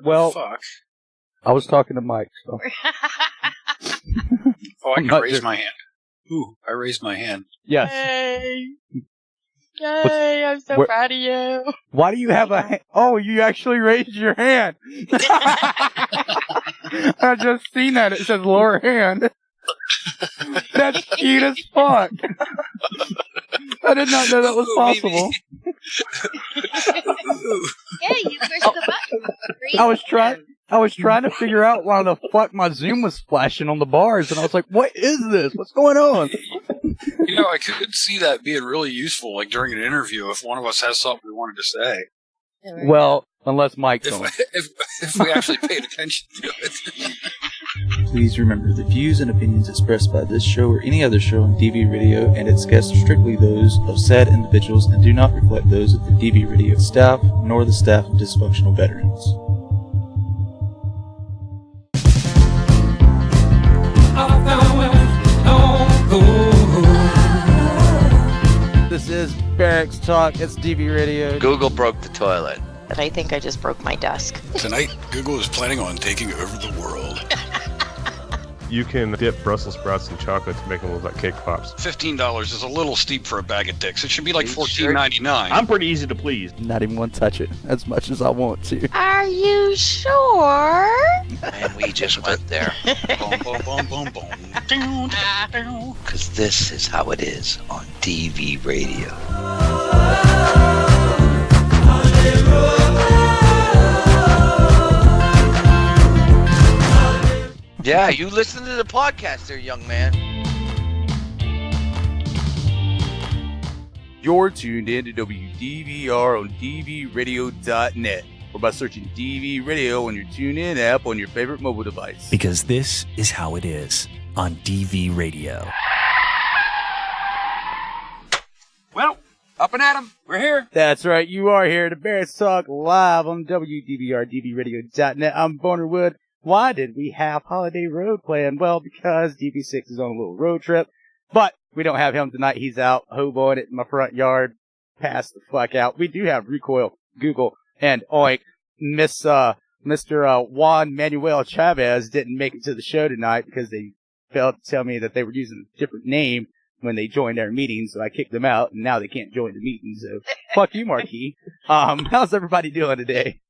Well, fuck. I was talking to Mike. So. Oh, I can raise my hand. Ooh, I raised my hand. Yes. Yay! Yay! I'm so proud of you. Why do you have a hand? Oh, you actually raised your hand. I just seen that. It says lower hand. That's cute as fuck. I did not know that was possible. Yeah, you pushed the button. I was trying to figure out why the fuck my Zoom was flashing on the bars, and I was like, what is this? What's going on? You know, I could see that being really useful, like during an interview, if one of us has something we wanted to say. Well, unless Mike's on. If we actually paid attention to it. Please remember, the views and opinions expressed by this show or any other show on DV Radio and its guests are strictly those of said individuals and do not reflect those of the DV Radio staff, nor the staff of dysfunctional veterans. This is Barracks Talk. It's DV Radio. Google broke the toilet. But I think I just broke my desk. Tonight, Google is planning on taking over the world. You can dip Brussels sprouts in chocolate to make them look like cake pops. $15 is a little steep for a bag of dicks. It should be like $14.99. I'm pretty easy to please. Not even want to touch it as much as I want to. Are you sure? And we just went there. Boom, boom, boom, boom, boom. Because this is how it is on DV Radio. Yeah, you listen to the podcast there, young man. You're tuned in to WDVR on dvradio.net or by searching DV Radio on your TuneIn app on your favorite mobile device. Because this is how it is on DV Radio. Well, up and at 'em. We're here. That's right. You are here to Barracks Talk live on WDVR, dvradio.net. I'm Boner Wood. Why did we have Holiday Road planned? Well, because DV6 is on a little road trip, but we don't have him tonight. He's out hoboing it in my front yard. Pass the fuck out. We do have Recoil, Google, and Oink. Mr. Juan Manuel Chavez didn't make it to the show tonight because they failed to tell me that they were using a different name when they joined our meeting, so I kicked them out, and now they can't join the meeting, so fuck you, Marquis. How's everybody doing today?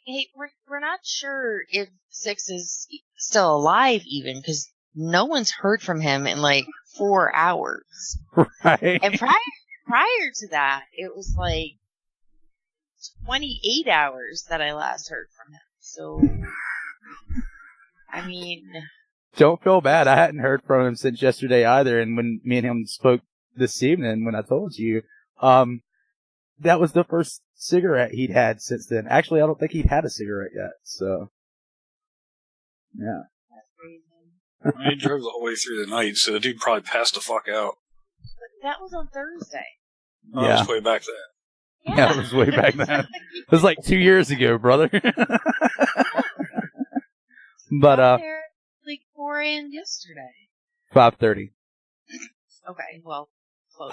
Hey, we're not sure if Six is still alive even, because no one's heard from him in like 4 hours. Right. And prior to that, it was like 28 hours that I last heard from him. So, I mean... Don't feel bad. I hadn't heard from him since yesterday either, and when me and him spoke this evening, when I told you, that was the first cigarette he'd had since then. Actually, I don't think he'd had a cigarette yet, so... Yeah. That's crazy. He drove the whole way through the night, so the dude probably passed the fuck out. But that was on Thursday. Oh, Yeah. it was way back then. Yeah, it was way back then. It was like 2 years ago, brother. But, There, like 4 a.m. yesterday. 5:30. Okay, well, close.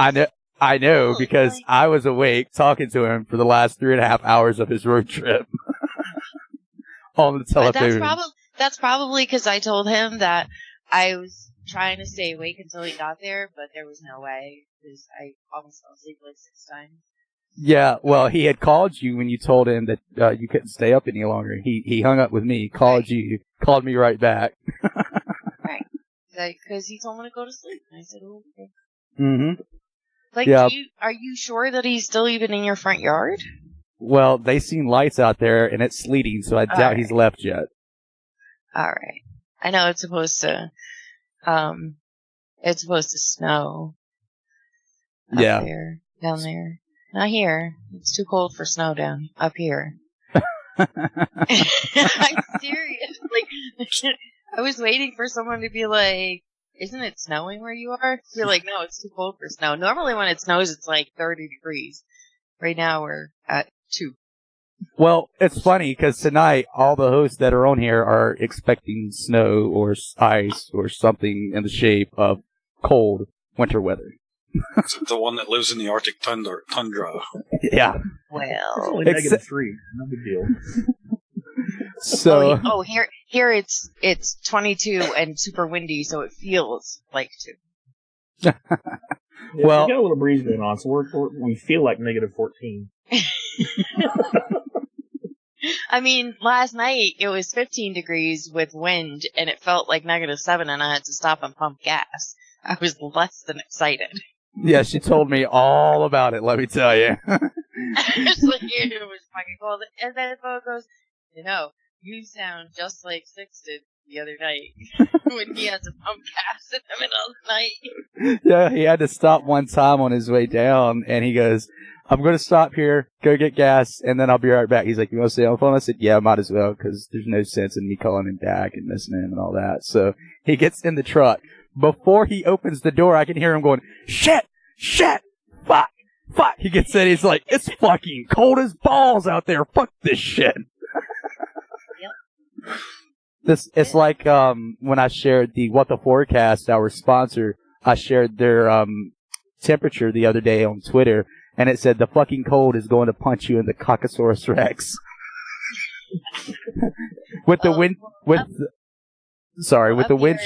I know, because I was awake talking to him for the last 3.5 hours of his road trip. On the telephone. That's probably because I told him that I was trying to stay awake until he got there, but there was no way, because I almost fell asleep like 6 times. Yeah, well, he had called you when you told him that you couldn't stay up any longer. He hung up with me, called you, called me right back. Right. Because he told me to go to sleep, and I said, oh, okay. Mm-hmm. Like, Yeah. Are you sure that he's still even in your front yard? Well, they seen lights out there, and it's sleeting, so I doubt he's left yet. All right. I know it's supposed to snow. Yeah. Down there. Not here. It's too cold for snow down up here. I'm serious. Like, I was waiting for someone to be like, isn't it snowing where you are? You're like, no, it's too cold for snow. Normally when it snows, it's like 30 degrees. Right now we're at 2. Well, it's funny, because tonight, all the hosts that are on here are expecting snow or ice or something in the shape of cold winter weather. The one that lives in the Arctic tundra. Yeah. Well, It's only -3. No big deal. So here it's 22 and super windy, so it feels like 2. Yeah, Well- we got a little breeze going on, so we feel like negative 14. I mean, last night it was 15 degrees with wind, and it felt like -7, and I had to stop and pump gas. I was less than excited. Yeah, she told me all about it, let me tell you. It's like, it was fucking cold. And then Bo goes, you sound just like Six did the other night when he had to pump gas in the middle of the night. Yeah, he had to stop one time on his way down, and he goes, I'm going to stop here, go get gas, and then I'll be right back. He's like, you want to stay on the phone? I said, yeah, might as well, because there's no sense in me calling him back and missing him and all that. So he gets in the truck. Before he opens the door, I can hear him going, shit, fuck. He gets in, he's like, it's fucking cold as balls out there. Fuck this shit. Yep. It's like when I shared the What the Forecast, our sponsor, I shared their temperature the other day on Twitter, and it said the fucking cold is going to punch you in the Coccosaurus Rex. With the wind, with the wind.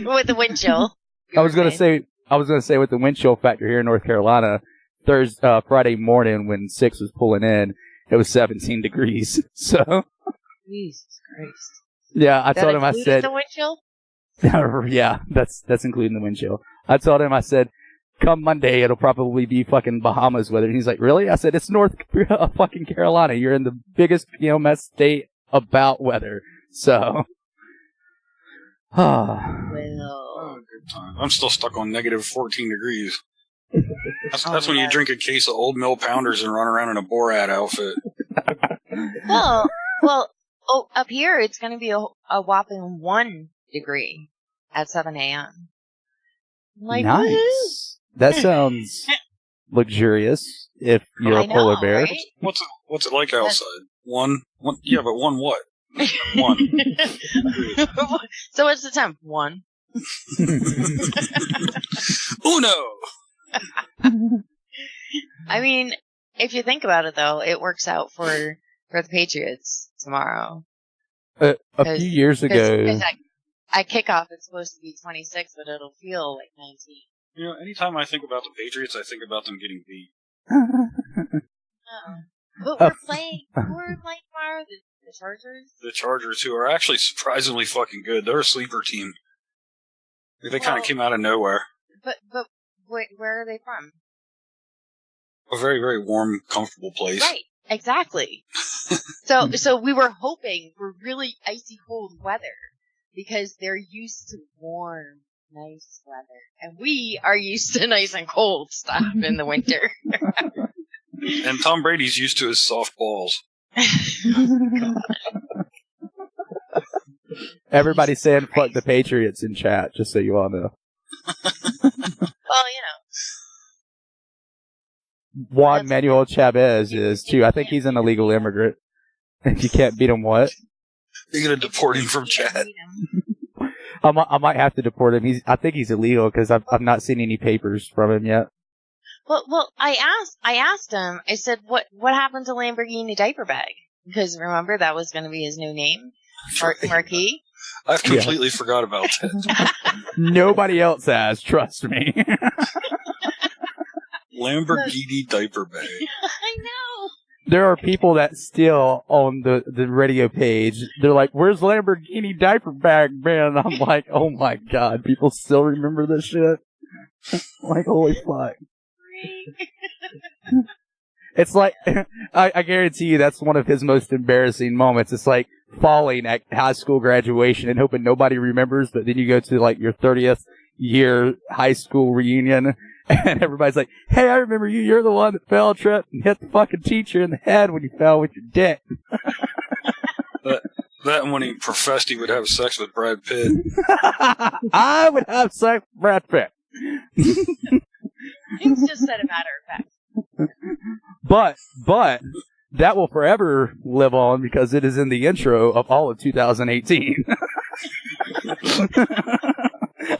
With the wind chill. I was gonna say with the wind chill factor here in North Carolina, Friday morning when 6 was pulling in, it was 17 degrees. So. Jesus Christ. Yeah, I told him, I said. The wind chill? Yeah, that's including the wind chill. I told him, I said, come Monday, it'll probably be fucking Bahamas weather. And he's like, really? I said, it's North fucking Carolina. You're in the biggest PMS state about weather. So. Well. Good time. I'm still stuck on negative 14 degrees. That's when you drink a case of Old Mill Pounders and run around in a Borat outfit. Well, up here it's going to be a whopping 1 degree at 7 a.m. Like, nice. That sounds luxurious if you're a polar bear. Right? What's it like outside? One? Yeah, but one what? 1. So what's the temp? 1. Uno! I mean, if you think about it, though, it works out for the Patriots tomorrow. A few years ago. Because at kickoff, it's supposed to be 26, but it'll feel like 19. You know, anytime I think about the Patriots, I think about them getting beat. Oh. But we're playing tomorrow, the Chargers? The Chargers, who are actually surprisingly fucking good. They're a sleeper team. They kind of came out of nowhere. But where are they from? A very, very warm, comfortable place. Right, exactly. So we were hoping for really icy cold weather because they're used to warm, nice weather. And we are used to nice and cold stuff in the winter. And Tom Brady's used to his soft balls. Everybody's saying fuck the Patriots in chat, just so you all know. Well, Juan Manuel Chavez is, too. I think he's an illegal immigrant. If you can't beat him, what? You're going to deport him from chat. I might have to deport him. I think he's illegal because I've not seen any papers from him yet. Well, I asked him. I said, "What happened to Lamborghini Diaper Bag?" Because remember that was going to be his new name, Marquis. I've completely forgot about that. Nobody else has. Trust me. Lamborghini Diaper Bag. I know. There are people that still on the radio page. They're like, "Where's Lamborghini Diaper Bag, man?" And I'm like, "Oh my god, people still remember this shit." Like, holy fuck. It's like, I guarantee you that's one of his most embarrassing moments. It's like falling at high school graduation and hoping nobody remembers, but then you go to like your 30th year high school reunion and everybody's like, "Hey, I remember you. You're the one that fell, tripped, and hit the fucking teacher in the head when you fell with your dick." That when he professed he would have sex with Brad Pitt. I would have sex with Brad Pitt. It's just said a matter of fact. But that will forever live on because it is in the intro of all of 2018.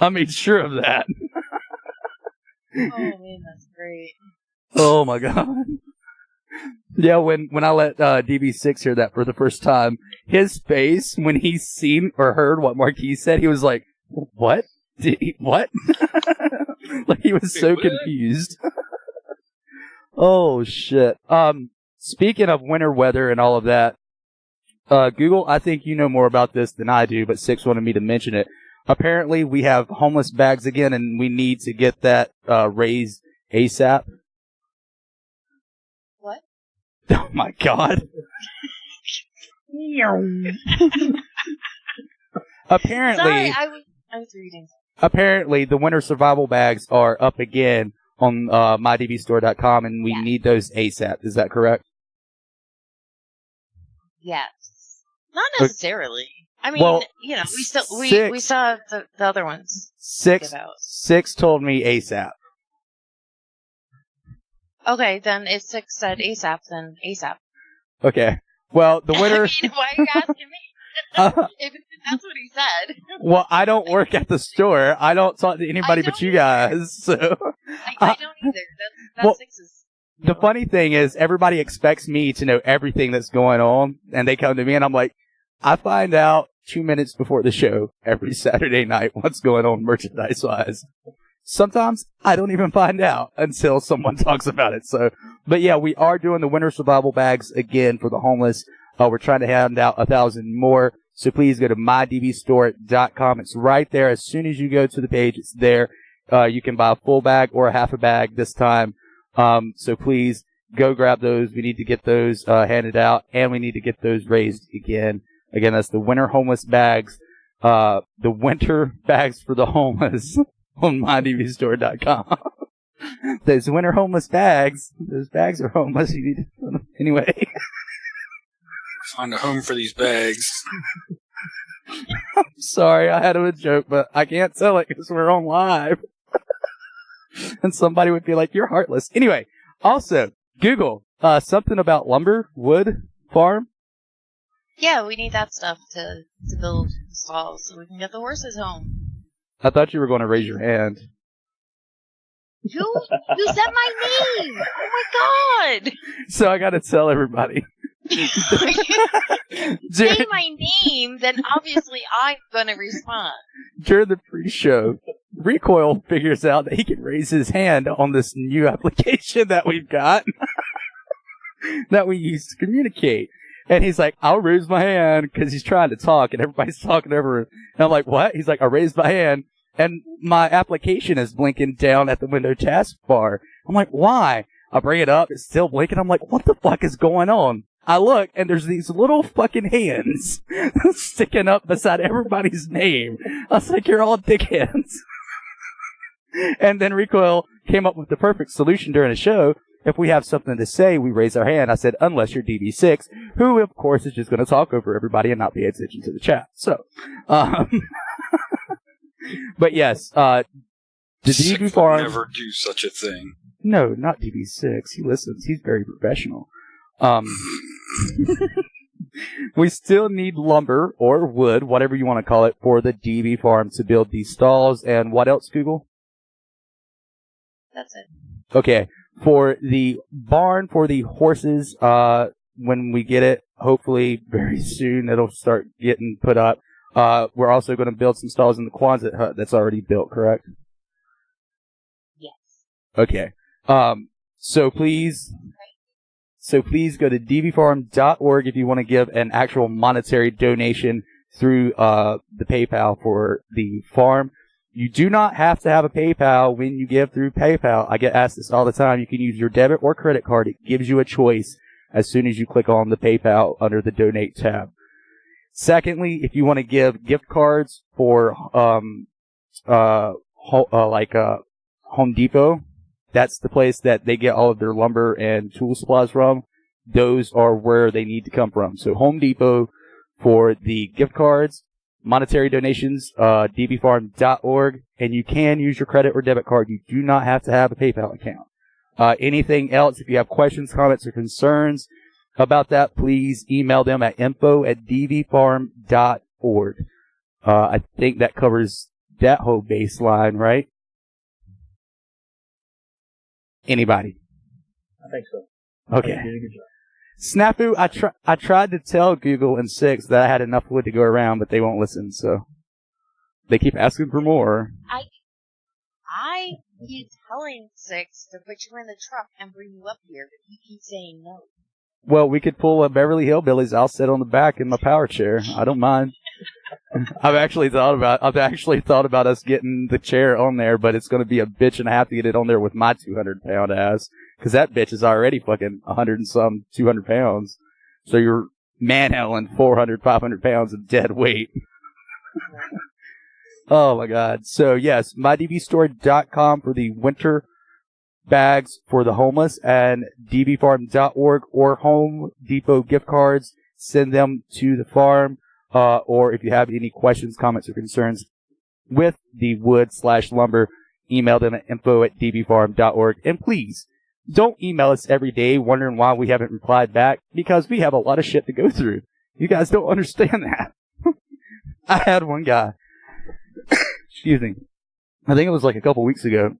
I made sure of that. Oh man, that's great. Oh my god. Yeah, when I let DB6 hear that for the first time, his face when he seen or heard what Marquis said, he was like, "What? What?" Like he was so confused. Oh shit. Speaking of winter weather and all of that, Google, I think you know more about this than I do, but Six wanted me to mention it. Apparently, we have homeless bags again, and we need to get that raised ASAP. What? Oh my god. Apparently, Sorry, I was reading. Apparently, the winter survival bags are up again on mydbstore.com, and we need those ASAP. Is that correct? Yes. Not necessarily. I mean, well, you know, we saw the other ones. Six told me ASAP. Okay, then if Six said ASAP, then ASAP. Okay. Well, the winter. I mean, why are you asking me? If that's what he said. Well, I don't work at the store. I don't talk to anybody but you guys. So. I don't either. That's Six's. The funny thing is, everybody expects me to know everything that's going on, and they come to me, and I'm like, I find out 2 minutes before the show every Saturday night what's going on merchandise-wise. Sometimes I don't even find out until someone talks about it. So, but yeah, we are doing the winter survival bags again for the homeless. We're trying to hand out 1,000 more. So please go to mydbstore.com. It's right there. As soon as you go to the page, it's there. You can buy a full bag or a half a bag this time. So please go grab those. We need to get those handed out, and we need to get those raised again. Again, that's the winter homeless bags, the winter bags for the homeless on mydbstore.com. Those winter homeless bags, those bags are homeless. You need to, anyway. Find a home for these bags. I'm sorry, I had a joke, but I can't tell it because we're on live. And somebody would be like, "You're heartless." Anyway, also, Google, something about lumber, wood, farm. Yeah, we need that stuff to build stalls so we can get the horses home. I thought you were going to raise your hand. You said my name! Oh my god! So I got to tell everybody. Say my name, then obviously I'm gonna respond. During the pre-show, Recoil figures out that he can raise his hand on this new application that we've got that we use to communicate. And he's like, "I'll raise my hand," because he's trying to talk and everybody's talking over him. And I'm like, "What?" He's like, "I raised my hand." And my application is blinking down at the window taskbar. I'm like, "Why?" I bring it up. It's still blinking. I'm like, "What the fuck is going on?" I look, and there's these little fucking hands sticking up beside everybody's name. I was like, "You're all dickheads." And then Recoil came up with the perfect solution during the show. If we have something to say, we raise our hand. I said, unless you're DB6, who, of course, is just going to talk over everybody and not pay attention to the chat. So, but yes, the DB farm never do such a thing. No, not DB6. He listens. He's very professional. We still need lumber or wood, whatever you want to call it, for the DB farm to build these stalls. And what else, Google? That's it. Okay. For the barn for the horses, when we get it, hopefully very soon, it'll start getting put up. We're also going to build some stalls in the Quonset hut that's already built, correct? Yes. Okay. So please go to dbfarm.org if you want to give an actual monetary donation through the PayPal for the farm. You do not have to have a PayPal when you give through PayPal. I get asked this all the time. You can use your debit or credit card. It gives you a choice as soon as you click on the PayPal under the Donate tab. Secondly, if you want to give gift cards for Home Depot, that's the place that they get all of their lumber and tool supplies from. Those are where they need to come from. So Home Depot for the gift cards, monetary donations, dbfarm.org, and you can use your credit or debit card. You do not have to have a PayPal account. Anything else, if you have questions, comments, or concerns about that, please email them at info@dbfarm.org. I think that covers that whole baseline, right? Anybody? I think so. Okay. You did a good job. Snafu, I tried to tell Google and Six that I had enough wood to go around, but they won't listen, so they keep asking for more. I keep telling Six to put you in the truck and bring you up here, but he keeps saying no. Well, we could pull a Beverly Hillbillies. I'll sit on the back in my power chair. I don't mind. I've actually thought about us getting the chair on there, but it's going to be a bitch and a half to get it on there with my 200-pound ass, because that bitch is already fucking 100 and some 200 pounds. So you're manhandling 400, 500 pounds of dead weight. Oh my God. So yes, mydbstore.com for the winter bags for the homeless, and dbfarm.org or Home Depot gift cards. Send them to the farm, or if you have any questions, comments, or concerns with the wood/lumber, email them at info@dbfarm.org. And please, don't email us every day wondering why we haven't replied back, because we have a lot of shit to go through. You guys don't understand that. I had one guy, excuse me, I think it was like a couple weeks ago.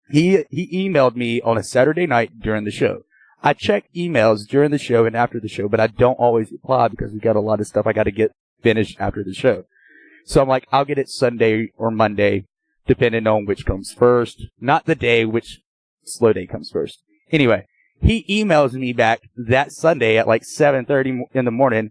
He emailed me on a Saturday night during the show. I check emails during the show and after the show, but I don't always reply because we got a lot of stuff I got to get finished after the show. So I'm like, I'll get it Sunday or Monday, depending on which comes first. Not the day, which slow day comes first. Anyway, he emails me back that Sunday at like 7:30 in the morning,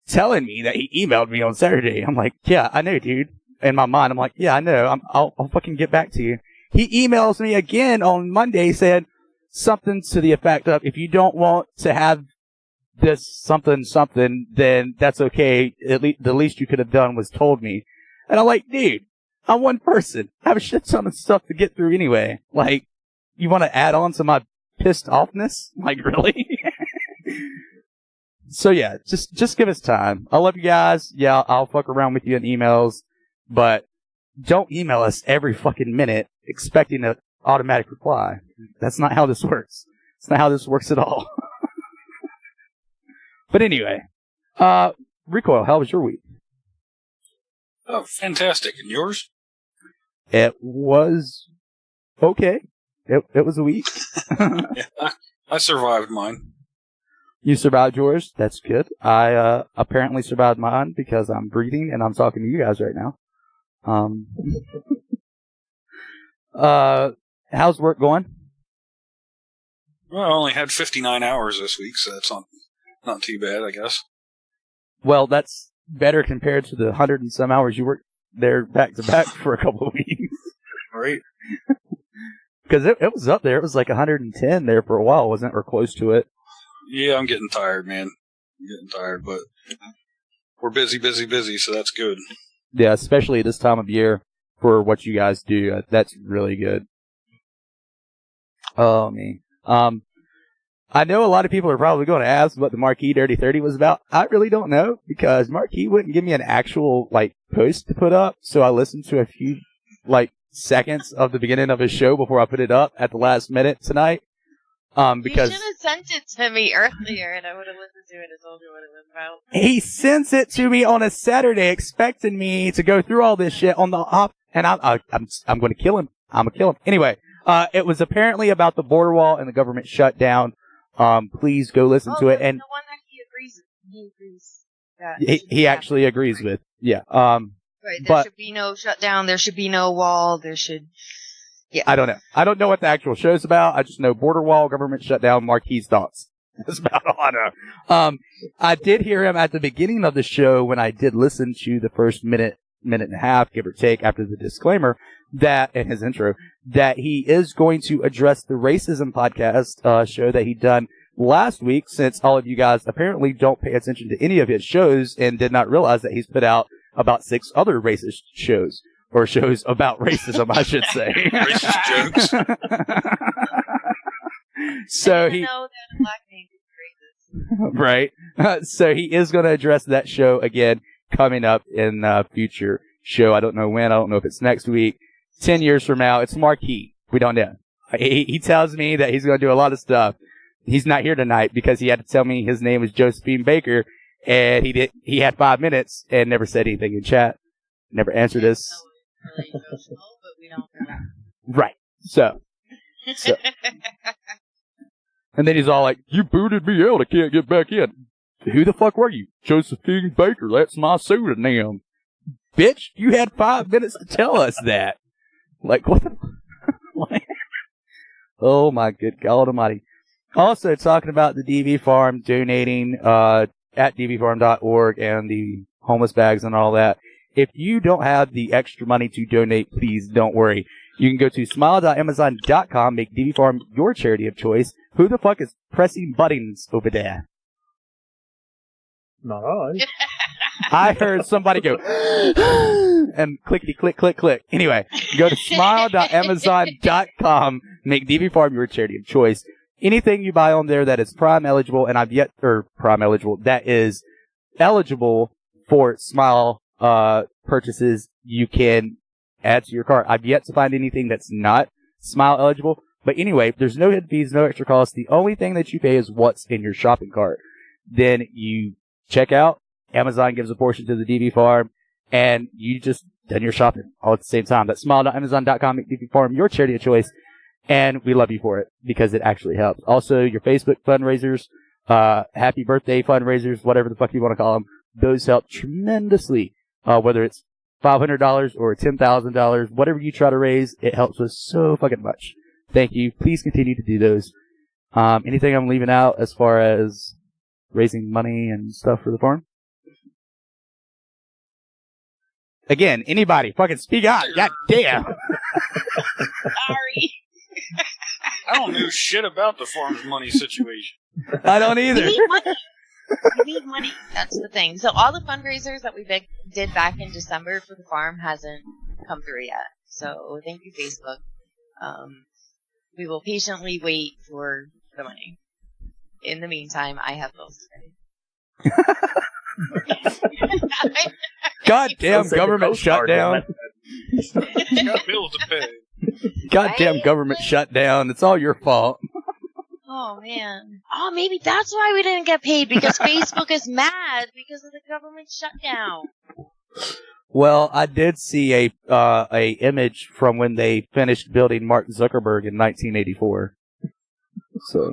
telling me that he emailed me on Saturday. I'm like, yeah, I know, dude. In my mind, I'm like, yeah, I know. I'll fucking get back to you. He emails me again on Monday saying something to the effect of, if you don't want to have this something, then that's okay. The least you could have done was told me. And I'm like, dude, I'm one person. I have a shit ton of stuff to get through anyway. Like, you want to add on to my pissed offness? Like, really? So yeah, just give us time. I love you guys. Yeah, I'll fuck around with you in emails, but don't email us every fucking minute expecting an automatic reply. That's not how this works. It's not how this works at all. But anyway, Recoil, how was your week? Oh, fantastic. And yours? It was okay. It was a week. Yeah, I survived mine. You survived yours? That's good. I apparently survived mine because I'm breathing and I'm talking to you guys right now. How's work going? Well, I only had 59 hours this week, so that's not too bad, I guess. Well, that's better compared to the 100 and some hours you worked there back to back for a couple of weeks. Right. Because it was up there. It was like 110 there for a while, wasn't it? Or close to it. Yeah, I'm getting tired, man. I'm getting tired, but we're busy, so that's good. Yeah, especially this time of year for what you guys do. That's really good. Oh, me. I know a lot of people are probably going to ask what the Marquee Dirty 30 was about. I really don't know, because Marquee wouldn't give me an actual, post to put up, so I listened to a few, seconds of the beginning of his show before I put it up at the last minute tonight. Because you should have sent it to me earlier, and I would have listened to it and told you what it was about. He sends it to me on a Saturday, expecting me to go through all this shit on the off, and I'm going to kill him. I'm going to kill him. Anyway, it was apparently about the border wall and the government shutdown. Please go listen to it. And the one that he agrees that he actually agrees with. Yeah. Right. There should be no shutdown. There should be no wall. There should. Yeah. I don't know. I don't know what the actual show's about. I just know border wall, government shutdown, Marquis' thoughts. That's about all I know. I did hear him at the beginning of the show when I did listen to the first minute and a half, give or take, after the disclaimer, that, in his intro, that he is going to address the racism podcast show that he done last week, since all of you guys apparently don't pay attention to any of his shows and did not realize that he's put out about 6 other racist shows. Or shows about racism, I should say. Racist jokes. So I didn't know that a black man is racist. Right. So he is going to address that show again coming up in a future show. I don't know when. I don't know if it's next week. 10 years from now. It's Marquis. We don't know. He tells me that he's going to do a lot of stuff. He's not here tonight because he had to tell me his name was Josephine Baker, and he had 5 minutes and never said anything in chat. Never answered us. Really emotional, but we don't know. Right. So And then he's all like, you booted me out, I can't get back in. Who the fuck were you? Josephine Baker, that's my pseudonym. Bitch, you had 5 minutes to tell us that. Like, what the like, oh my good God almighty. Also, talking about the DV Farm donating at dvfarm.org and the homeless bags and all that. If you don't have the extra money to donate, please don't worry. You can go to smile.amazon.com, make DV Farm your charity of choice. Who the fuck is pressing buttons over there? Not I. I heard somebody go, and clickety click, click, click. Anyway, go to smile.amazon.com, make DV Farm your charity of choice. Anything you buy on there that is Prime eligible, and that is eligible for Smile purchases, you can add to your cart. I've yet to find anything that's not Smile eligible. But anyway, there's no hidden fees, no extra costs. The only thing that you pay is what's in your shopping cart. Then you check out. Amazon gives a portion to the DV Farm, and you just done your shopping all at the same time. That's smile.amazon.com, make DV Farm your charity of choice, and we love you for it because it actually helps. Also, your Facebook fundraisers, happy birthday fundraisers, whatever the fuck you want to call them, those help tremendously. Whether it's $500 or $10,000, whatever you try to raise, it helps us so fucking much. Thank you. Please continue to do those. Anything I'm leaving out as far as raising money and stuff for the farm? Again, anybody, fucking speak out. God damn. Sorry. I don't know shit about the farm's money situation. I don't either. You need money. That's the thing. So all the fundraisers that we did back in December for the farm hasn't come through yet. So thank you, Facebook. We will patiently wait for the money. In the meantime, I have bills to pay. Goddamn government shutdown. Got bills to pay. Goddamn government shutdown. It's all your fault. Oh, man. Oh, maybe that's why we didn't get paid, because Facebook is mad because of the government shutdown. Well, I did see a image from when they finished building Mark Zuckerberg in 1984. So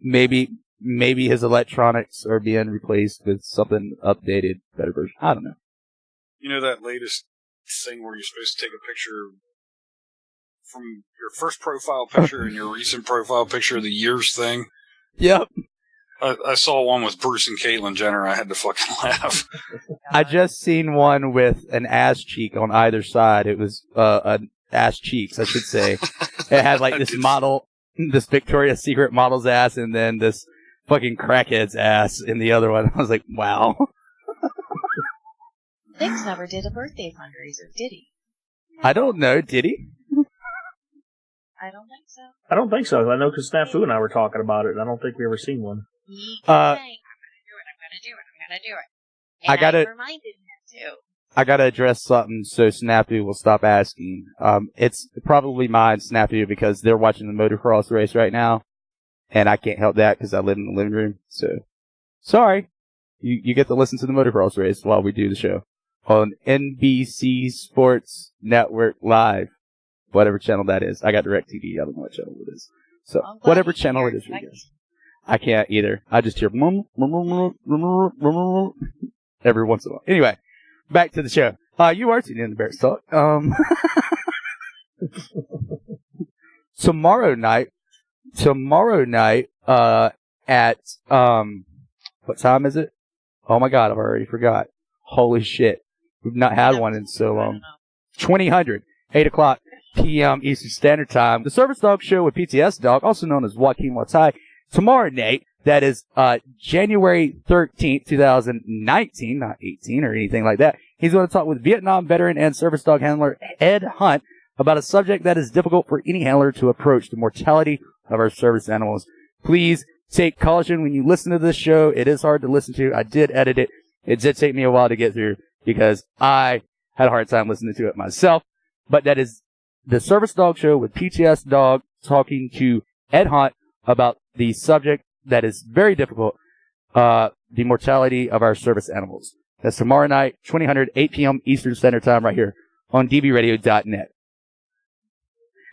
maybe his electronics are being replaced with something updated, better version. I don't know. You know that latest thing where you're supposed to take a picture from your first profile picture and your recent profile picture of the years thing? Yep. I saw one with Bruce and Caitlyn Jenner. I had to fucking laugh. I just seen one with an ass cheek on either side. It was an ass cheeks, I should say. It had like this model, this Victoria's Secret model's ass, and then this fucking crackhead's ass in the other one. I was like, wow. Nick's never did a birthday fundraiser, did he? I don't know. Did he? I don't think so. I don't think so. I know because Snafu and I were talking about it, and I don't think we ever seen one. He kept saying, I'm gonna do it. And I reminded him too. I gotta address something so Snafu will stop asking. It's probably mine, Snafu, because they're watching the motocross race right now, and I can't help that because I live in the living room. So, sorry. You get to listen to the motocross race while we do the show on NBC Sports Network Live. Whatever channel that is. I got DirecTV. I don't know what channel it is. So, whatever channel it is for you guys. I can't either. I just hear every once in a while. Anyway, back to the show. You are tuning in to Barracks Talk. Tomorrow night, at, what time is it? Oh my God, I've already forgot. Holy shit. We've not had one in so long. 2000, 8 o'clock p.m. Eastern Standard Time. The Service Dog Show with PTSDog, also known as Joaquin Watai. Tomorrow night, that is January 13th, 2019, not 18 or anything like that. He's going to talk with Vietnam veteran and service dog handler Ed Hunt about a subject that is difficult for any handler to approach, the mortality of our service animals. Please take caution when you listen to this show. It is hard to listen to. I did edit it. It did take me a while to get through because I had a hard time listening to it myself. But that is the Service Dog Show with PTSDog talking to Ed Hunt about the subject that is very difficult, the mortality of our service animals. That's tomorrow night, 2000, 8 p.m. Eastern Standard Time right here on dvradio.net.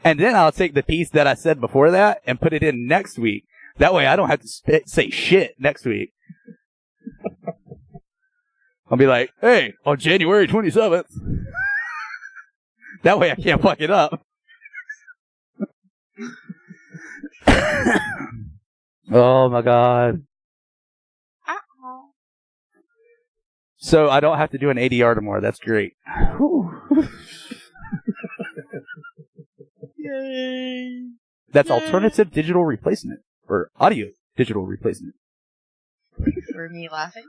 And then I'll take the piece that I said before that and put it in next week. That way I don't have to say shit next week. I'll be like, hey, on January 27th. That way I can't fuck it up. Oh my god. Uh-oh. So I don't have to do an ADR tomorrow. That's great. Yay. That's alternative digital replacement. Or audio digital replacement. For me laughing?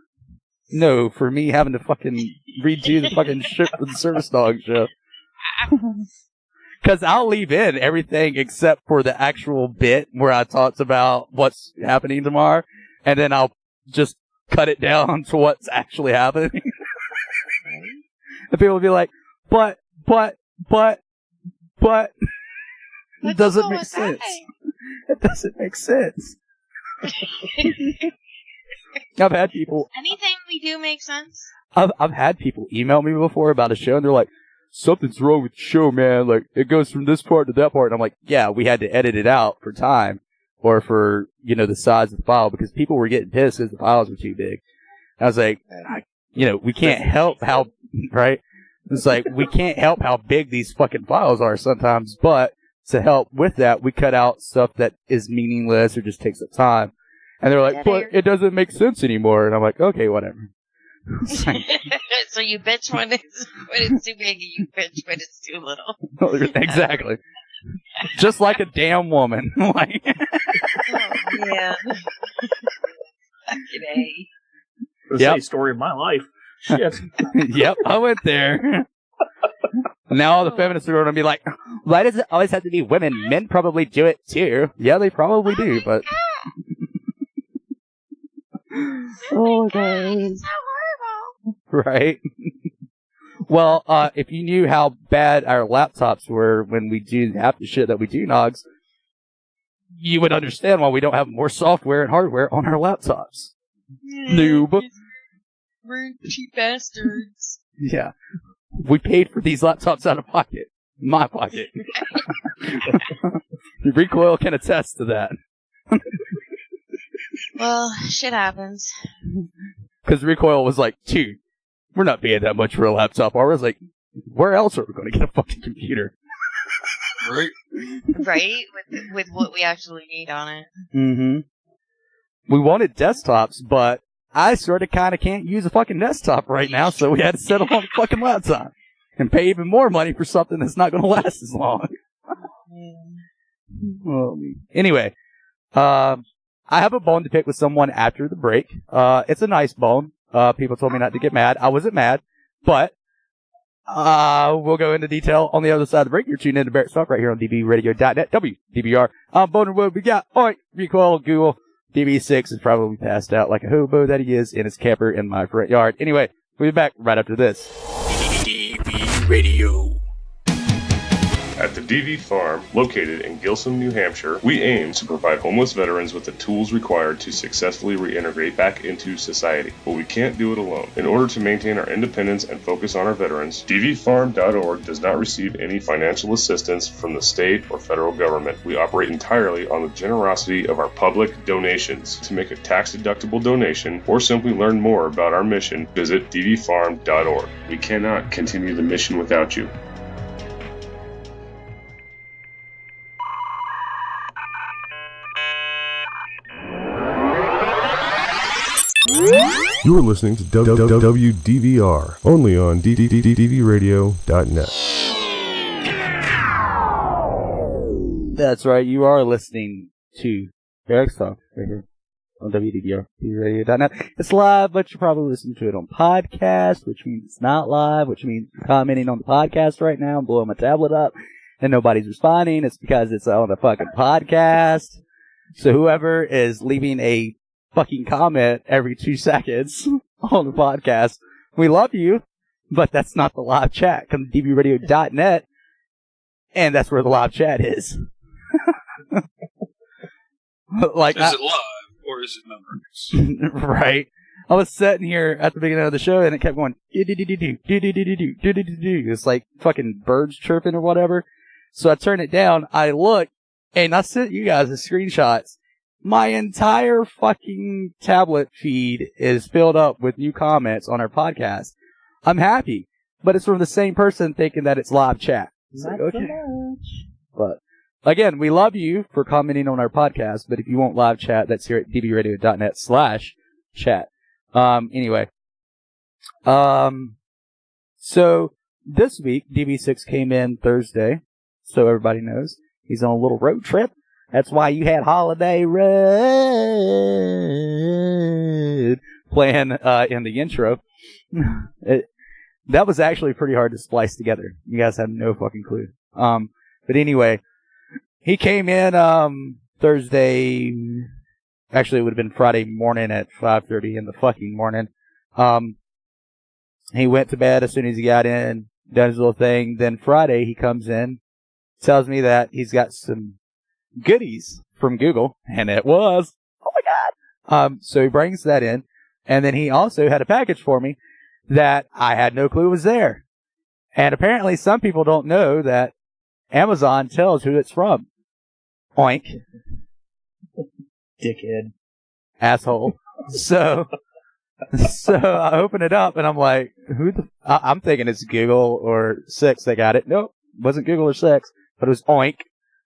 No, for me having to fucking redo the fucking shit for the Service Dog show. Because I'll leave in everything except for the actual bit where I talked about what's happening tomorrow, and then I'll just cut it down to what's actually happening. And people will be like, but, it doesn't make sense. It doesn't make sense. I've had people. Anything we do makes sense. I've had people email me before about a show, and they're like, something's wrong with the show, man. Like, it goes from this part to that part. And I'm like, yeah, we had to edit it out for time or for, the size of the file because people were getting pissed because the files were too big. I was like, we can't help how, right? It's like, we can't help how big these fucking files are sometimes, but to help with that, we cut out stuff that is meaningless or just takes up time. And they're like, but it doesn't make sense anymore. And I'm like, okay, whatever. So you bitch when it's too big, and you bitch when it's too little. Exactly. Just like a damn woman. Like, oh, man. G'day. Yep. Story of my life. Shit. Yep, I went there. Now all the feminists are going to be like, why does it always have to be women? Men probably do it too. Yeah, they probably do, but... Oh, God. It's so horrible. Right? Well, if you knew how bad our laptops were when we do half the shit that we do, Nogs, you would understand why we don't have more software and hardware on our laptops. Noob. We're cheap bastards. Yeah. We paid for these laptops out of pocket. My pocket. Recoil can attest to that. Well, shit happens. Because Recoil was like, dude, we're not paying that much for a laptop. I was like, where else are we going to get a fucking computer? Right? Right? With what we actually need on it. Mm-hmm. We wanted desktops, but I sort of kind of can't use a fucking desktop right now, so we had to settle on a fucking laptop. And pay even more money for something that's not going to last as long. Well, anyway, I have a bone to pick with someone after the break. It's a nice bone. People told me not to get mad. I wasn't mad, but we'll go into detail on the other side of the break. You're tuned in to Barracks Talk right here on dbradio.net. WDBR. I'm Boner Wood. We got Recoil, Google. DB6 is probably passed out like a hobo that he is in his camper in my front yard. Anyway, we'll be back right after this. DB Radio. At the DV Farm, located in Gilsum, New Hampshire, we aim to provide homeless veterans with the tools required to successfully reintegrate back into society. But we can't do it alone. In order to maintain our independence and focus on our veterans, dvfarm.org does not receive any financial assistance from the state or federal government. We operate entirely on the generosity of our public donations. To make a tax-deductible donation or simply learn more about our mission, visit dvfarm.org. We cannot continue the mission without you. You are listening to WDVR, only on dvradio.net. That's right, you are listening to Barracks Talk right here on WDVR.net. It's live, but you're probably listening to it on podcast, which means it's not live, which means you're commenting on the podcast right now. I'm blowing my tablet up, and nobody's responding. It's because it's on a fucking podcast. So whoever is leaving a fucking comment every 2 seconds on the podcast, we love you, but that's not the live chat. Come to dbradio.net, and that's where the live chat is. Like, is it live or is it numbers? Right. I was sitting here at the beginning of the show, and it kept going. It's like fucking birds chirping or whatever. So I turn it down, I look, and I sent you guys the screenshots. My entire fucking tablet feed is filled up with new comments on our podcast. I'm happy, but it's from the same person thinking that it's live chat. It's Not like, so okay. much. But again, we love you for commenting on our podcast, but if you want live chat, that's here at dbradio.net/chat. Anyway. So this week, DB6 came in Thursday, so everybody knows. He's on a little road trip. That's why you had Holiday Road playing in the intro. That was actually pretty hard to splice together. You guys have no fucking clue. But anyway, he came in Thursday. Actually, it would have been Friday morning at 5:30 in the fucking morning. He went to bed as soon as he got in, done his little thing. Then Friday, he comes in, tells me that he's got some goodies from Google, and it was, oh my God. So he brings that in, and then he also had a package for me that I had no clue was there. And apparently some people don't know that Amazon tells who it's from. Oink. Dickhead. Asshole. So I open it up and I'm like, I'm thinking it's Google or Six that got it. Nope, wasn't Google or Six, but it was Oink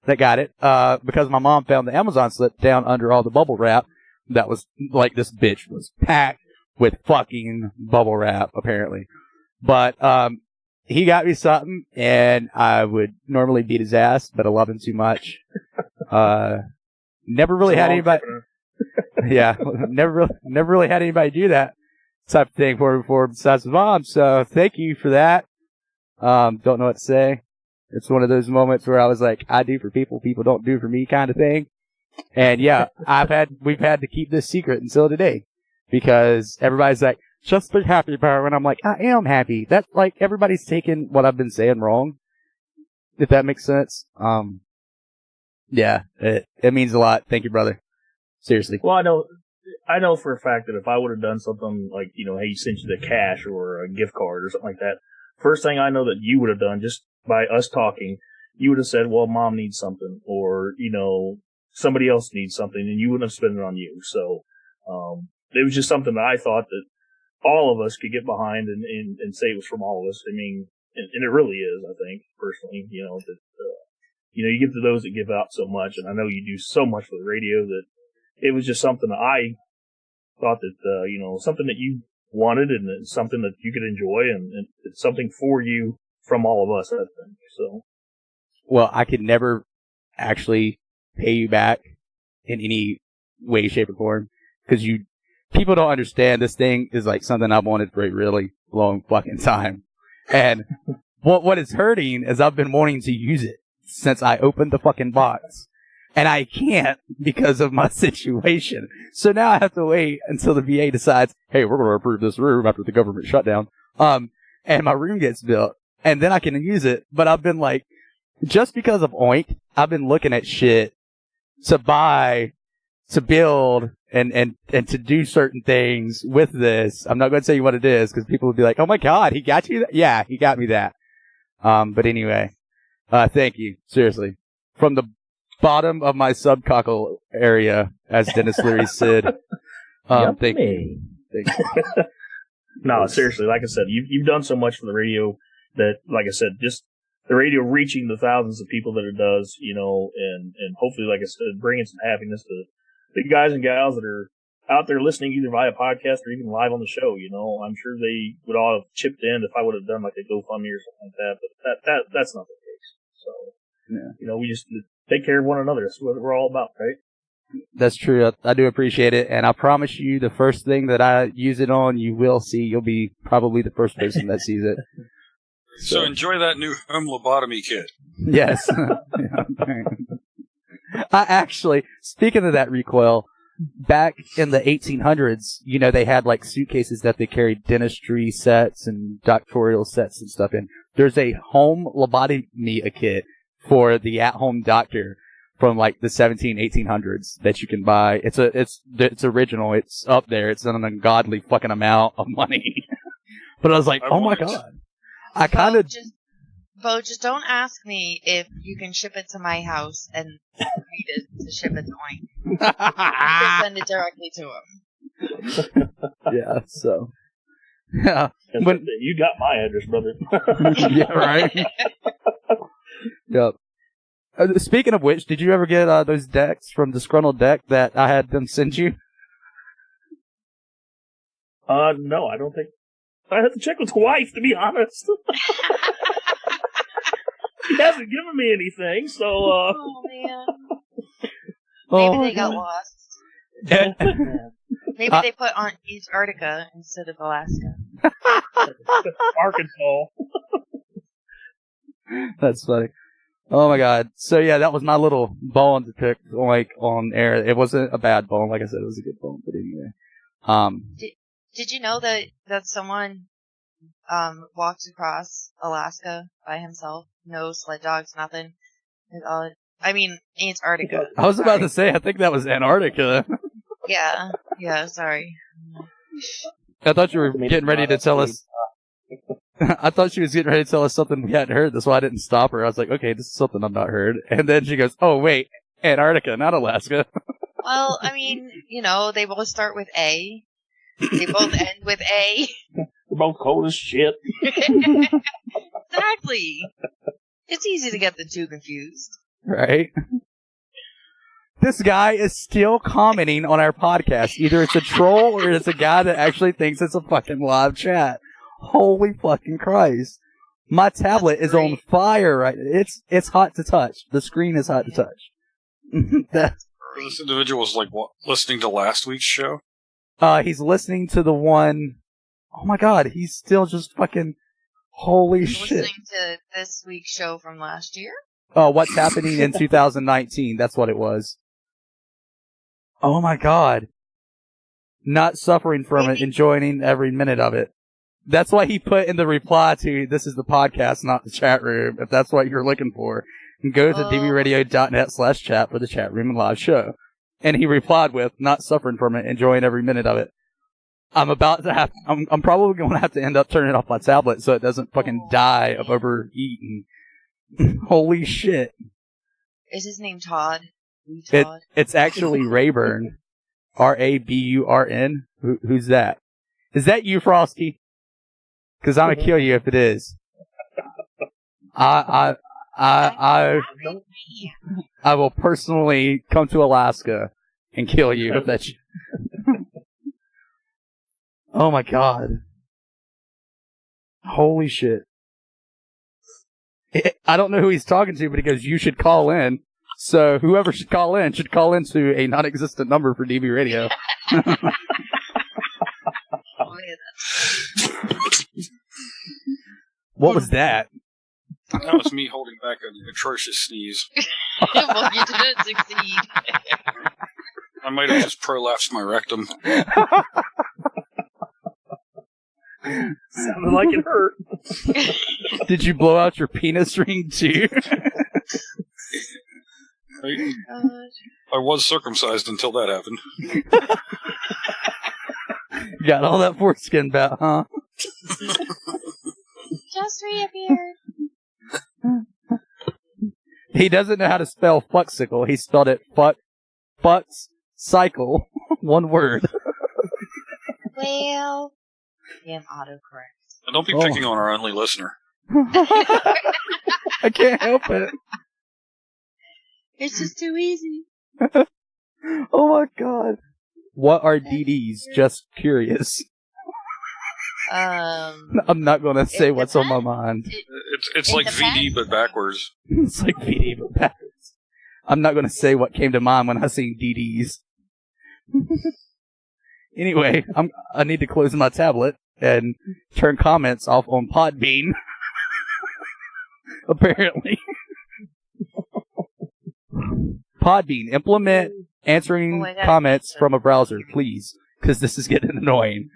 that got it. Because my mom found the Amazon slip down under all the bubble wrap. That was like, this bitch was packed with fucking bubble wrap, apparently. But, he got me something, and I would normally beat his ass, but I love him too much. Never really had anybody. Yeah, never really had anybody do that type of thing for me before besides his mom. So thank you for that. Don't know what to say. It's one of those moments where I was like, I do for people, people don't do for me kind of thing. And yeah, we've had to keep this secret until today because everybody's like, just be happy about it. And I'm like, I am happy. That's like, everybody's taking what I've been saying wrong. If that makes sense. Yeah, it means a lot. Thank you, brother. Seriously. Well, I know for a fact that if I would have done something like, hey, he sent you the cash or a gift card or something like that, first thing I know that you would have done just by us talking, you would have said, well, mom needs something, or, somebody else needs something, and you wouldn't have spent it on you. So, it was just something that I thought that all of us could get behind and say it was from all of us. I mean, and it really is, I think, personally, that, you give to those that give out so much, and I know you do so much for the radio that it was just something that I thought that, something that you wanted and it's something that you could enjoy and it's something for you from all of us, I think. So. Well, I could never actually pay you back in any way, shape, or form because people don't understand this thing is like something I've wanted for a really long fucking time. And what is hurting is I've been wanting to use it since I opened the fucking box. And I can't because of my situation. So now I have to wait until the VA decides, hey, we're going to approve this room after the government shutdown. And my room gets built. And then I can use it. But I've been like, just because of Oink, I've been looking at shit to buy, to build, and to do certain things with this. I'm not going to tell you what it is because people will be like, oh my God, he got you that? Yeah, he got me that. But anyway, thank you. Seriously. From the bottom of my subcockle area, as Dennis Leary said. Thank you. No, seriously, like I said, you've done so much for the radio that, like I said, just the radio reaching the thousands of people that it does, and hopefully, like I said, bringing some happiness to the guys and gals that are out there listening either via podcast or even live on the show. I'm sure they would all have chipped in if I would have done like a GoFundMe or something like that, but that's not the case. So, yeah. We just take care of one another. That's what we're all about, right? That's true. I do appreciate it. And I promise you, the first thing that I use it on, you will see. You'll be probably the first person that sees it. So enjoy that new home lobotomy kit. Yes. I actually, speaking of that recoil, back in the 1800s, they had like suitcases that they carried dentistry sets and doctoral sets and stuff in. There's a home lobotomy kit for the at-home doctor from like the 1800s that you can buy. It's original. It's up there. It's an ungodly fucking amount of money. But I was like, oh my God. I kind of Bo, just don't ask me if you can ship it to my house and read it to ship it to Oink. You can send it directly to him. Yeah, so. Yeah. When, you got my address, brother. yeah, right? Yep. Speaking of which, did you ever get those decks from Disgruntled Deck that I had them send you? No, I don't think. I have to check with the wife, to be honest. He hasn't given me anything, so, Oh, man. Maybe they got lost. Maybe they put on Antarctica instead of Alaska. Arkansas. That's funny. Oh my god. So yeah, that was my little bone to pick, like, on air. It wasn't a bad bone, like I said, it was a good bone, but anyway. Did you know that someone walked across Alaska by himself? No sled dogs, nothing. I mean, Antarctica. I was about to say, I think that was Antarctica. Yeah, sorry. I thought you were getting ready to tell us. I thought she was getting ready to tell us something we hadn't heard. That's why I didn't stop her. I was like, okay, this is something I've not heard. And then she goes, oh, wait, Antarctica, not Alaska. Well, I mean, they both start with A. They both end with A. They're both cold as shit. Exactly. It's easy to get the two confused. Right? This guy is still commenting on our podcast. Either it's a troll or it's a guy that actually thinks it's a fucking live chat. Holy fucking Christ. My tablet is on fire right now. It's hot to touch. The screen is hot to touch. This individual was like listening to last week's show? He's listening to the one. Oh my god, he's still just fucking. Holy shit. Listening to this week's show from last year? Oh, what's happening in 2019? That's what it was. Oh my god. Not suffering from it, enjoying every minute of it. That's why he put in the reply to, this is the podcast, not the chat room, if that's what you're looking for. And go to dbradio.net/chat for the chat room and live show. And he replied with, not suffering from it, enjoying every minute of it. I'm probably going to have to end up turning off my tablet so it doesn't fucking die of overeating. Holy shit. Is his name Todd? It's actually Rayburn. Raburn. Who's that? Is that you, Frosty? Because I'm gonna kill you if it is. I will personally come to Alaska and kill you if that's you. Oh my god. Holy shit. I don't know who he's talking to, but he goes, you should call in. So whoever should call into a non-existent number for DB Radio. What was that? That was me holding back an atrocious sneeze. Well, you didn't succeed. I might have just prolapsed my rectum. Sounded like it hurt. Did you blow out your penis ring too? I was circumcised until that happened. You got all that foreskin back, huh? Just reappeared. He doesn't know how to spell fucksicle. He spelled it fucks cycle. One word. Well, damn autocorrect. And don't be picking on our only listener. I can't help it. It's just too easy. Oh my god. What are DDs? Just curious. I'm not going to say what's on my mind. It's like VD but backwards. It's like VD but backwards. I'm not going to say what came to mind when I seen DDs. Anyway, I need to close my tablet and turn comments off on Podbean. Apparently. Podbean, implement answering comments from a browser, please, because this is getting annoying.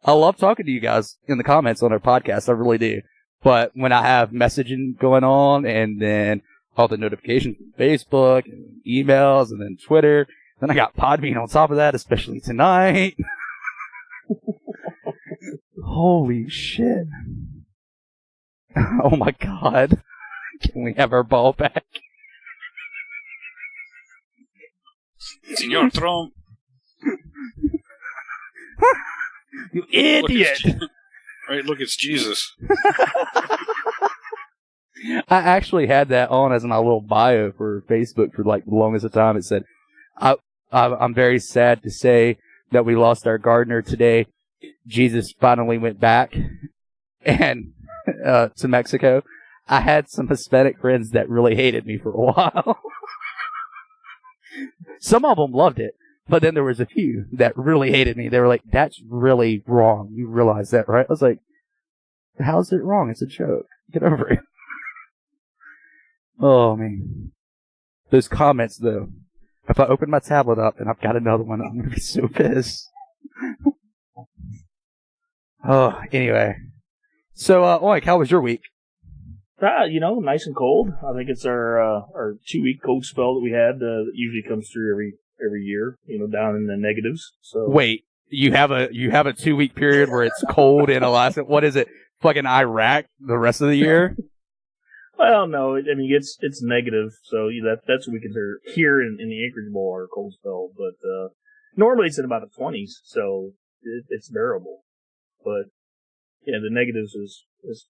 I love talking to you guys in the comments on our podcast, I really do. But when I have messaging going on, and then all the notifications from Facebook, and emails, and then Twitter, then I got Podbean on top of that, especially tonight. Holy shit. Oh my god. Can we have our ball back? Senor Trump. You idiot! Right, look, it's Jesus. I actually had that on as my little bio for Facebook for like the longest of time. It said, I'm very sad to say that we lost our gardener today. Jesus finally went back and to Mexico. I had some Hispanic friends that really hated me for a while. Some of them loved it, but then there was a few that really hated me. They were like, that's really wrong. You realize that, right? I was like, how's it wrong? It's a joke. Get over it. Oh, man. Those comments, though. If I open my tablet up and I've got another one, I'm going to be so pissed. Oh, anyway. So, Oink, how was your week? Nice and cold. I think it's our 2-week cold spell that we had that usually comes through every year, down in the negatives. So wait, you have a 2-week period where it's cold in Alaska? What is it? Fucking Iraq the rest of the year? Well, no, it's negative, so that's what we consider here in the Anchorage Bowl our cold spell. But normally it's in about the 20s, so it's bearable. But yeah, the negatives is it's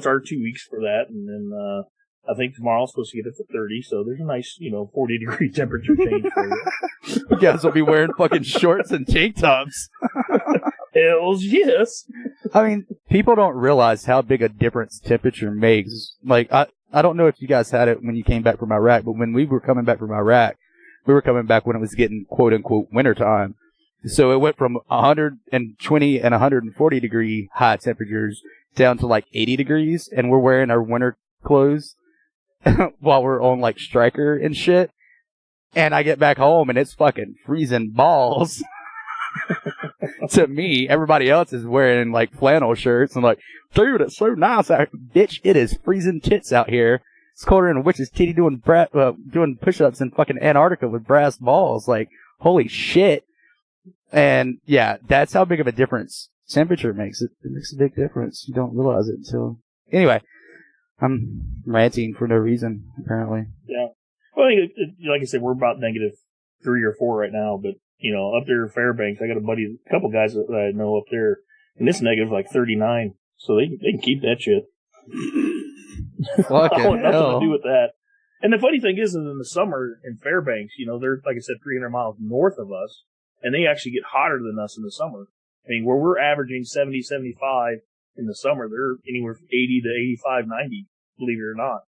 our 2 weeks for that, and then I think tomorrow's supposed to get it to 30, so there's a nice 40-degree temperature change for you. You guys will be wearing fucking shorts and tank tops. Hells yes. I mean, people don't realize how big a difference temperature makes. Like, I don't know if you guys had it when you came back from Iraq, but when we were coming back from Iraq, we were coming back when it was getting quote-unquote wintertime. So it went from 120 and 140 degree high temperatures down to like 80 degrees, and we're wearing our winter clothes while we're on like Striker and shit. And I get back home and it's fucking freezing balls. To me, everybody else is wearing like flannel shirts and like, dude, it's so nice out here. Bitch, it is freezing tits out here. It's colder than a witch's titty doing push-ups in fucking Antarctica with brass balls. Like, holy shit. And yeah, that's how big of a difference temperature makes. It makes a big difference. You don't realize it until... Anyway, I'm ranting for no reason, apparently. Yeah. Well, like I said, we're about -3 or 4 right now, but, up there in Fairbanks, I got a couple guys that I know up there, and it's negative like 39, so they can keep that shit. Fucking I want nothing hell. to do with that. And the funny thing is in the summer in Fairbanks, they're, like I said, 300 miles north of us, and they actually get hotter than us in the summer. I mean, where we're averaging 70, 75 in the summer, they're anywhere from 80 to 85, 90, believe it or not.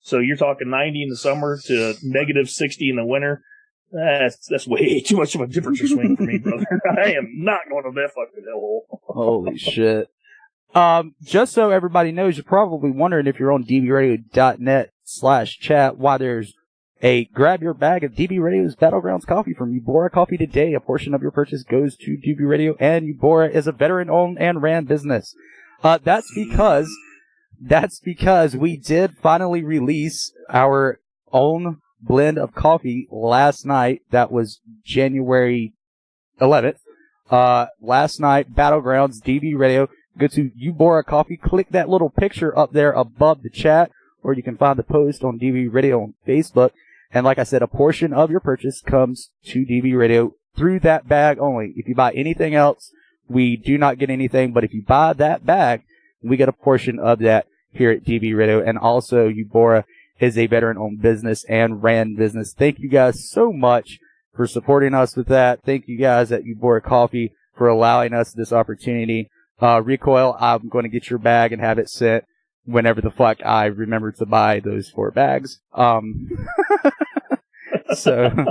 So you're talking 90 in the summer to -60 in the winter. That's way too much of a temperature swing for me, brother. I am not going to that fucking hellhole. Holy shit. Just so everybody knows, you're probably wondering if you're on dbradio.net/chat why there's a grab your bag of DB Radio's Battlegrounds coffee from Ubora Coffee today. A portion of your purchase goes to DB Radio, and Ubora is a veteran-owned and ran business. That's because we did finally release our own blend of coffee last night. That was January 11th. Last night, Battlegrounds, DB Radio. Go to Ubora Coffee. Click that little picture up there above the chat, or you can find the post on DB Radio on Facebook. And like I said, a portion of your purchase comes to DB Radio through that bag only. If you buy anything else, we do not get anything. But if you buy that bag, we get a portion of that here at DB Radio. And also, Ubora is a veteran-owned business and ran business. Thank you guys so much for supporting us with that. Thank you guys at Ubora Coffee for allowing us this opportunity. Recoil, I'm going to get your bag and have it sent whenever the fuck I remember to buy those 4 bags. So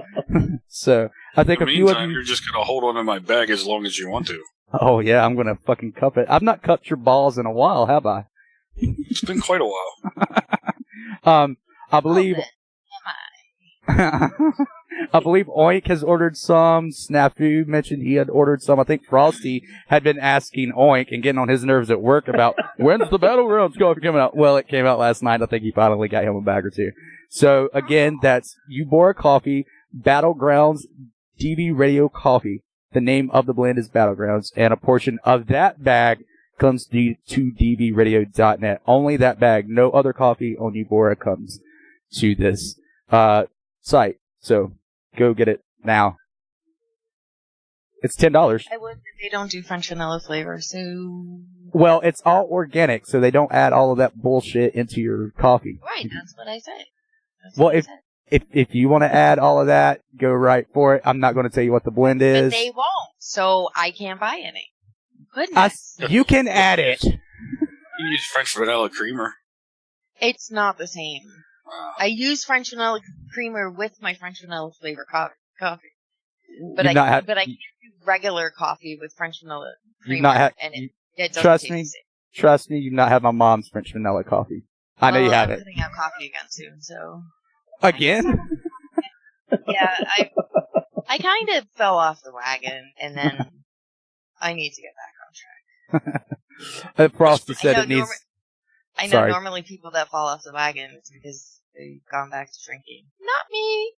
I think In a the few of meantime, you... you're just going to hold on to my bag as long as you want to. Oh yeah, I'm going to fucking cup it. I've not cupped your balls in a while, have I? It's been quite a while. I believe... I believe Oink has ordered some. Snafu mentioned he had ordered some. I think Frosty had been asking Oink and getting on his nerves at work about when's the Battlegrounds coffee coming out. Well, it came out last night. I think he finally got him a bag or 2. So again, that's Ubora Coffee, Battlegrounds, DB Radio Coffee. The name of the blend is Battlegrounds, and a portion of that bag comes to dvradio.net. Only that bag. No other coffee on Ubora comes to this site. So go get it now. It's $10. I would, but they don't do French vanilla flavor, so... Well, it's all organic, so they don't add all of that bullshit into your coffee. Right, that's what I said. Well, if you want to add all of that, go right for it. I'm not going to tell you what the blend is. But they won't, so I can't buy any. Goodness. You can add it. You use French vanilla creamer. It's not the same. Wow. I use French vanilla creamer with my French vanilla flavor coffee. But I can't do regular coffee with French vanilla creamer, and it doesn't taste the same. Trust me, you've not had my mom's French vanilla coffee. I know you haven't. I'm putting out coffee again soon, so... Again? Yeah, I kind of fell off the wagon, and then I need to get back on track. Frosty said it needs... I know normally people that fall off the wagon, it's because they've gone back to drinking. Not me!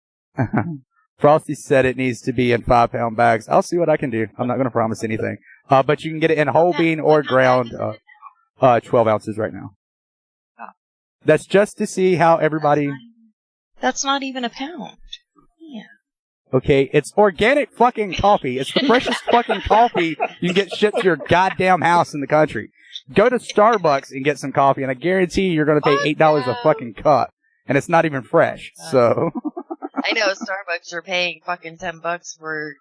Frosty said it needs to be in 5-pound bags. I'll see what I can do. I'm not going to promise anything. But you can get it in whole bean or ground, 12 ounces right now. Oh. That's just to see how everybody... That's not even a pound. Yeah. Okay, it's organic fucking coffee. It's the freshest fucking coffee you can get shipped to your goddamn house in the country. Go to Starbucks and get some coffee, and I guarantee you're going to pay $8 a fucking cup. And it's not even fresh, so... I know Starbucks are paying fucking $10 for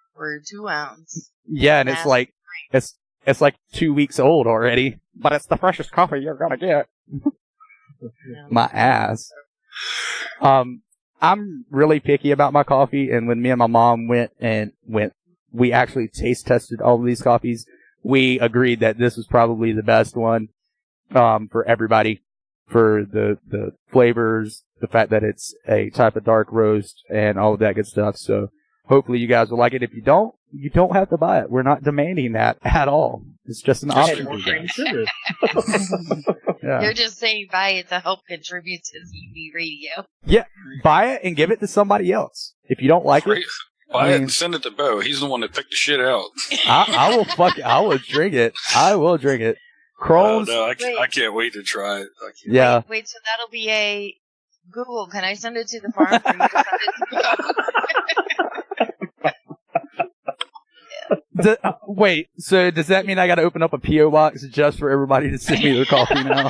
2 ounce. Yeah, and it's like it's like 2 weeks old already, but it's the freshest coffee you're gonna get. My ass. I'm really picky about my coffee, and when me and my mom went, we actually taste tested all of these coffees. We agreed that this was probably the best one for everybody, for the flavors, the fact that it's a type of dark roast, and all of that good stuff. So hopefully you guys will like it. If you don't have to buy it. We're not demanding that at all. It's just an option for you guys. Yeah. They're just saying buy it to help contribute to DV Radio. Yeah, buy it and give it to somebody else. If you don't like it, buy it and send it to Bo. He's the one that picked the shit out. I will drink it. I will drink it. Crohn's. No, I can't wait to try it. Yeah. Wait, so that'll be a Google. Can I send it to the farm for you to send it to? Wait, so does that mean I got to open up a P.O. box just for everybody to send me their coffee now?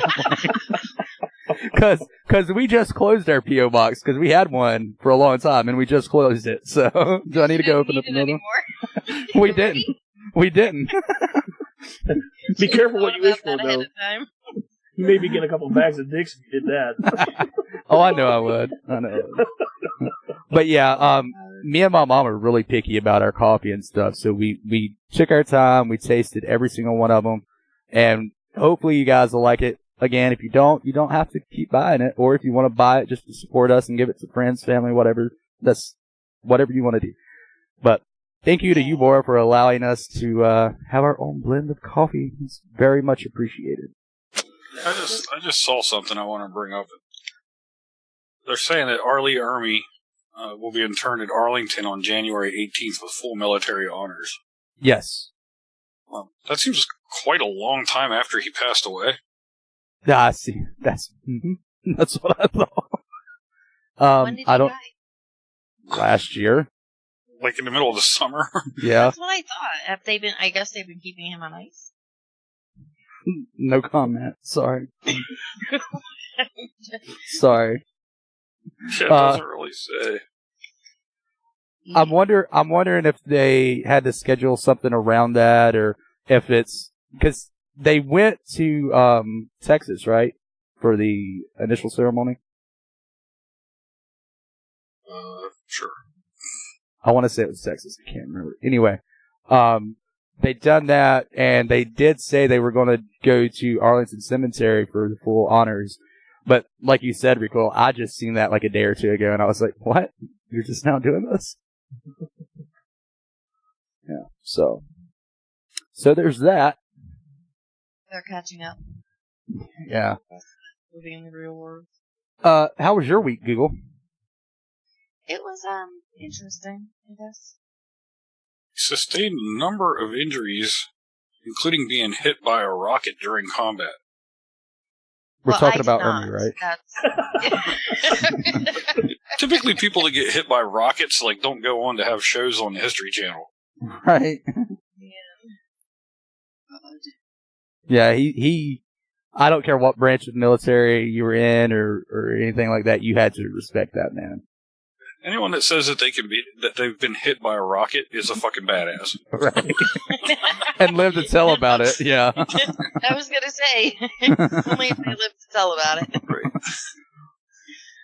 Because we just closed our P.O. box because we had one for a long time and we just closed it. So do I need to go open up another one? We didn't. We didn't. Be careful what you wish for, though. You may be getting a couple of bags of dicks if you did that. Oh, I know I would. I know. But yeah, me and my mom are really picky about our coffee and stuff. So we took our time. We tasted every single one of them. And hopefully you guys will like it. Again, if you don't, you don't have to keep buying it. Or if you want to buy it just to support us and give it to friends, family, whatever, that's whatever you want to do. But thank you to Ubora for allowing us to have our own blend of coffee. It's very much appreciated. I just saw something I want to bring up. They're saying that Arlie Ermy will be interned at Arlington on January 18th with full military honors. Yes. Well, that seems quite a long time after he passed away. I see. That's what I thought. When did he die? Last year. Like in the middle of the summer. Yeah. That's what I thought. I guess they've been keeping him on ice. No comment. Sorry. Sorry. Shit doesn't really say. I'm wondering if they had to schedule something around that, or if it's because they went to Texas, right, for the initial ceremony. Sure. I want to say it was Texas. I can't remember. Anyway, they done that, and they did say they were going to go to Arlington Cemetery for the full honors. But like you said, Rico, I just seen that like a day or two ago, and I was like, "What? You're just now doing this?" Yeah. So there's that. They're catching up. Yeah. Living in the real world. How was your week, Google? It was interesting, I guess. He sustained a number of injuries including being hit by a rocket during combat. We're talking about Army, right? Typically, people that get hit by rockets don't go on to have shows on the History Channel. Right. Yeah, he I don't care what branch of the military you were in or anything like that, you had to respect that man. Anyone that says that they've been hit by a rocket is a fucking badass. Right. And live to tell about it, yeah. I was gonna say, only if they live to tell about it. Right.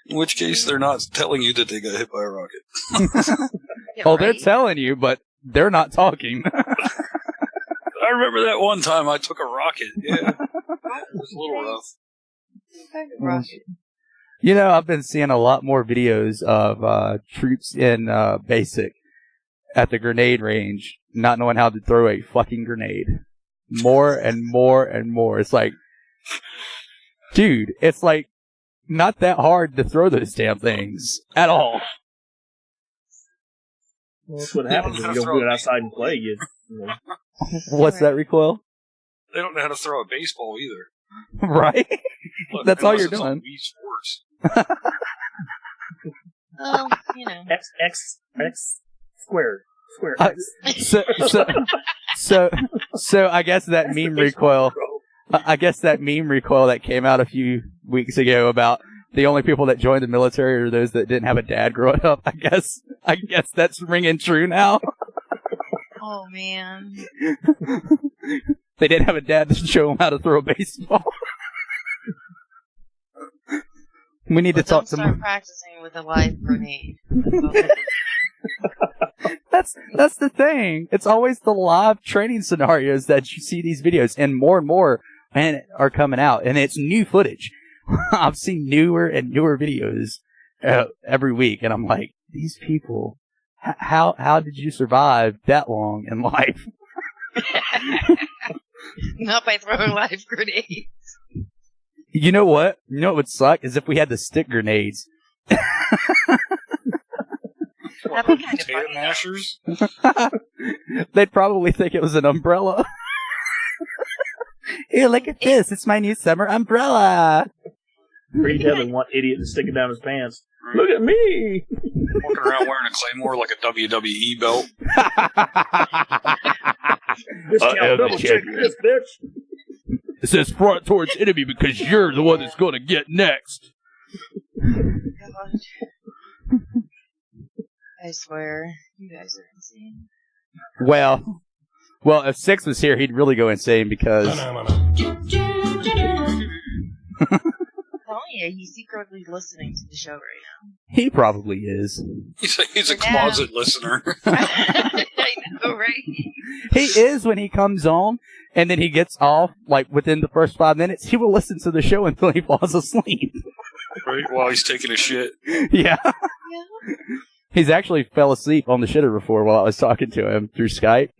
In which case, they're not telling you that they got hit by a rocket. Oh, they're telling you, but they're not talking. I remember that one time I took a rocket. Yeah. It was a little rough. Rocket. You know, I've been seeing a lot more videos of troops in basic at the grenade range not knowing how to throw a fucking grenade. More and more and more. It's like, dude, it's not that hard to throw those damn things at all. Well, that's what happens when you don't do it outside and play. You know. What's that, Recoil? They don't know how to throw a baseball either. Right? Look, that's all you're it's doing. On Wii Sports. Well, you know. X squared. Square X. So I guess that meme Recoil. I guess that meme Recoil that came out a few weeks ago about the only people that joined the military are those that didn't have a dad growing up. I guess that's ringing true now. Oh man. They didn't have a dad to show them how to throw a baseball. We need to talk to start practicing with a live grenade. That's the thing. It's always the live training scenarios that you see these videos, and more are coming out, and it's new footage. I've seen newer and newer videos every week, and I'm like, these people, how did you survive that long in life? Not by throwing live grenades. You know what? You know what would suck is if we had the stick grenades. Potato mashers? They'd probably think it was an umbrella. Here, look at this. It's my new summer umbrella. Or you'd have one idiot to stick it down his pants. Right. Look at me! Walking around wearing a Claymore like a WWE belt. Double check this, bitch! It says front towards enemy because you're the one that's going to get next. God. I swear, you guys are insane. Well, if Six was here, he'd really go insane because... He's secretly listening to the show right now. He probably is. He's a closet listener. I know, right? He is when he comes on, and then he gets off, within the first 5 minutes, he will listen to the show until he falls asleep. Right, while he's taking a shit. Yeah. He's actually fell asleep on the shitter before while I was talking to him through Skype.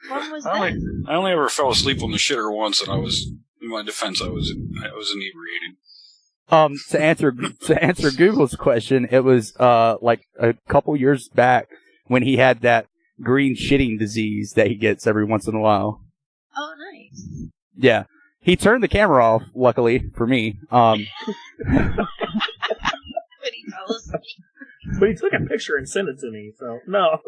When was I that? only ever fell asleep on the shitter once, and in my defense, I was inebriated. To answer Google's question, it was a couple years back when he had that green shitting disease that he gets every once in a while. Oh, nice. Yeah, he turned the camera off. Luckily for me. But he fell asleep. But he took a picture and sent it to me. So no.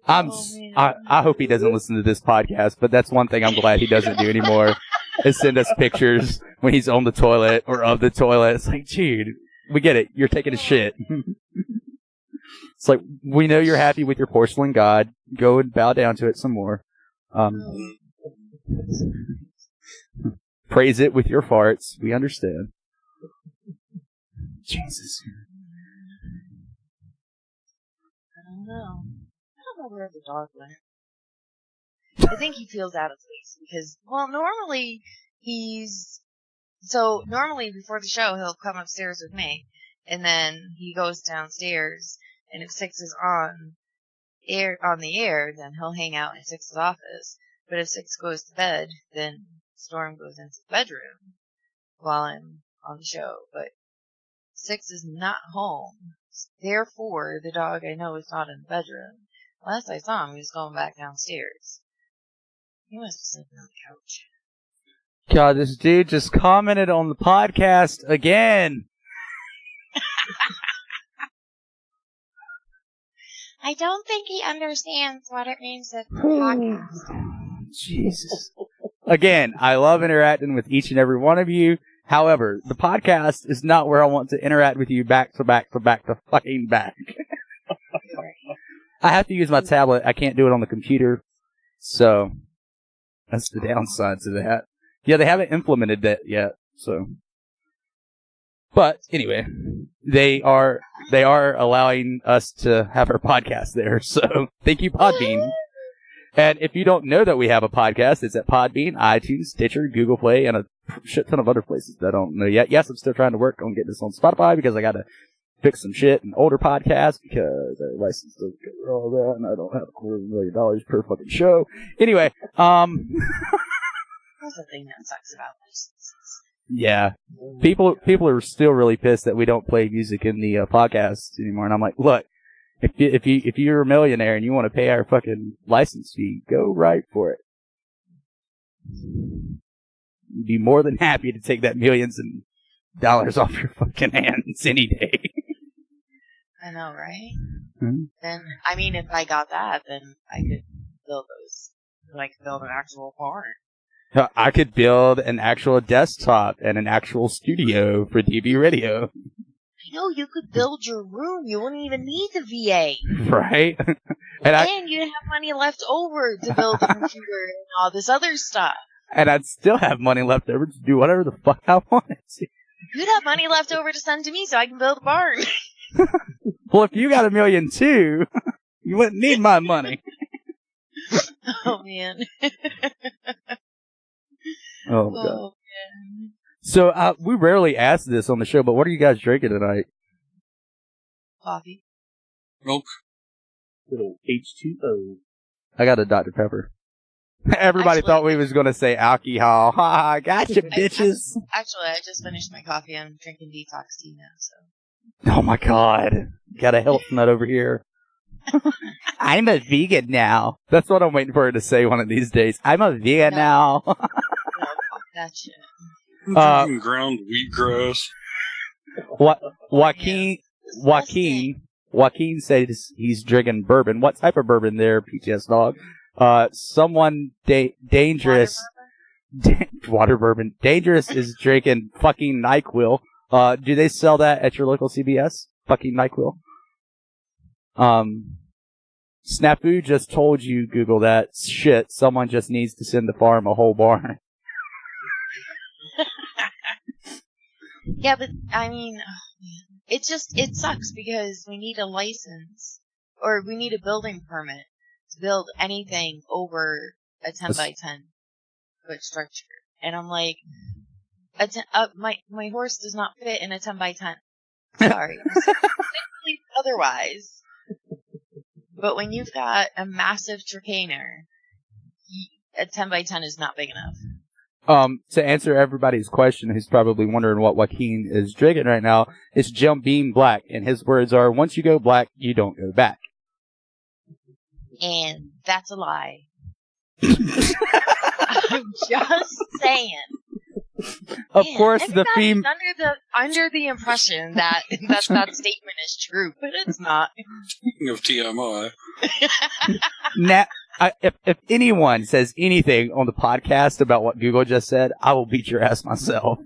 I hope he doesn't listen to this podcast, but that's one thing I'm glad he doesn't do anymore. Is send us pictures when he's on the toilet or of the toilet. It's like, dude, we get it. You're taking a shit. It's like, we know you're happy with your porcelain god. Go and bow down to it some more. Praise it with your farts. We understand. Jesus. I don't know where the dog went. I think he feels out of place because, normally normally before the show he'll come upstairs with me, and then he goes downstairs, and if Six is on the air, then he'll hang out in Six's office. But if Six goes to bed, then Storm goes into the bedroom while I'm on the show. But Six is not home. Therefore, the dog I know is not in the bedroom. Last I saw him, he was going back downstairs. He must be sitting on the couch. God, this dude just commented on the podcast again. I don't think he understands what it means to podcast. Jesus. Again, I love interacting with each and every one of you. However, the podcast is not where I want to interact with you back to fucking back. I have to use my tablet. I can't do it on the computer. So, that's the downside to that. Yeah, they haven't implemented that yet, so. But, anyway, they are allowing us to have our podcast there, so thank you, Podbean. And if you don't know that we have a podcast, it's at Podbean, iTunes, Stitcher, Google Play, and a shit ton of other places that I don't know yet. Yes, I'm still trying to work on getting this on Spotify because I gotta fix some shit in older podcasts because our license doesn't cover all that, and I don't have $250,000 per fucking show. Anyway, That's the thing that sucks about licenses. Yeah. People are still really pissed that we don't play music in the podcast anymore, and I'm like, look, if you're a millionaire and you want to pay our fucking license fee, go right for it. You'd be more than happy to take that millions and dollars off your fucking hands any day. I know, right? Mm-hmm. Then, I mean, if I got that, then I could build those. I could build an actual barn. I could build an actual desktop and an actual studio for DB Radio. I know, you could build your room. You wouldn't even need the VA. Right? And you'd have money left over to build a computer and all this other stuff. And I'd still have money left over to do whatever the fuck I wanted to. You'd have money left over to send to me so I can build a barn. Well, if you got $1 million too, you wouldn't need my money. Oh, man. Oh, God. Oh, man. So, we rarely ask this on the show, but what are you guys drinking tonight? Coffee. Milk. Little H2O. I got a Dr. Pepper. Everybody thought we was going to say alcohol. Ha, I got you, bitches. Actually, I just finished my coffee. I'm drinking detox tea now, so. Oh, my God. Got a health nut over here. I'm a vegan now. That's what I'm waiting for her to say one of these days. I'm a vegan now. No, fuck that shit. I'm drinking ground wheatgrass. Joaquin says he's drinking bourbon. What type of bourbon there, PTSDog? Someone dangerous. Water bourbon. Dangerous is drinking fucking NyQuil. Do they sell that at your local CVS? Fucking NyQuil. Snafu just told you, Google that. Shit, someone just needs to send the farm a whole barn. Yeah, but, I mean, it sucks because we need a license, or we need a building permit to build anything over a 10 by 10 foot structure. And I'm like, my horse does not fit in a 10 by 10. Sorry. Otherwise. But when you've got a massive tricaner, a 10 by 10 is not big enough. To answer everybody's question, who's probably wondering what Joaquin is drinking right now, it's Jim Beam Black, and his words are, once you go black, you don't go back. And that's a lie. I'm just saying. Of course, the theme under the impression that that statement is true, but it's not. Speaking of TMI, now, if anyone says anything on the podcast about what Google just said, I will beat your ass myself.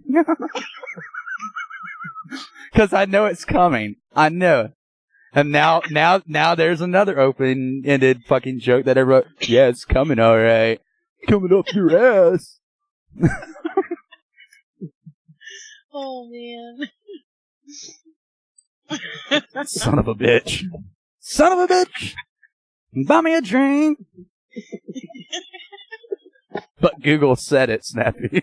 Because I know it's coming. I know. And now there's another open-ended fucking joke that I wrote. Yeah, it's coming, all right. Coming up your ass. Oh, man. Son of a bitch. Son of a bitch. Buy me a drink. But Google said it, Snafu.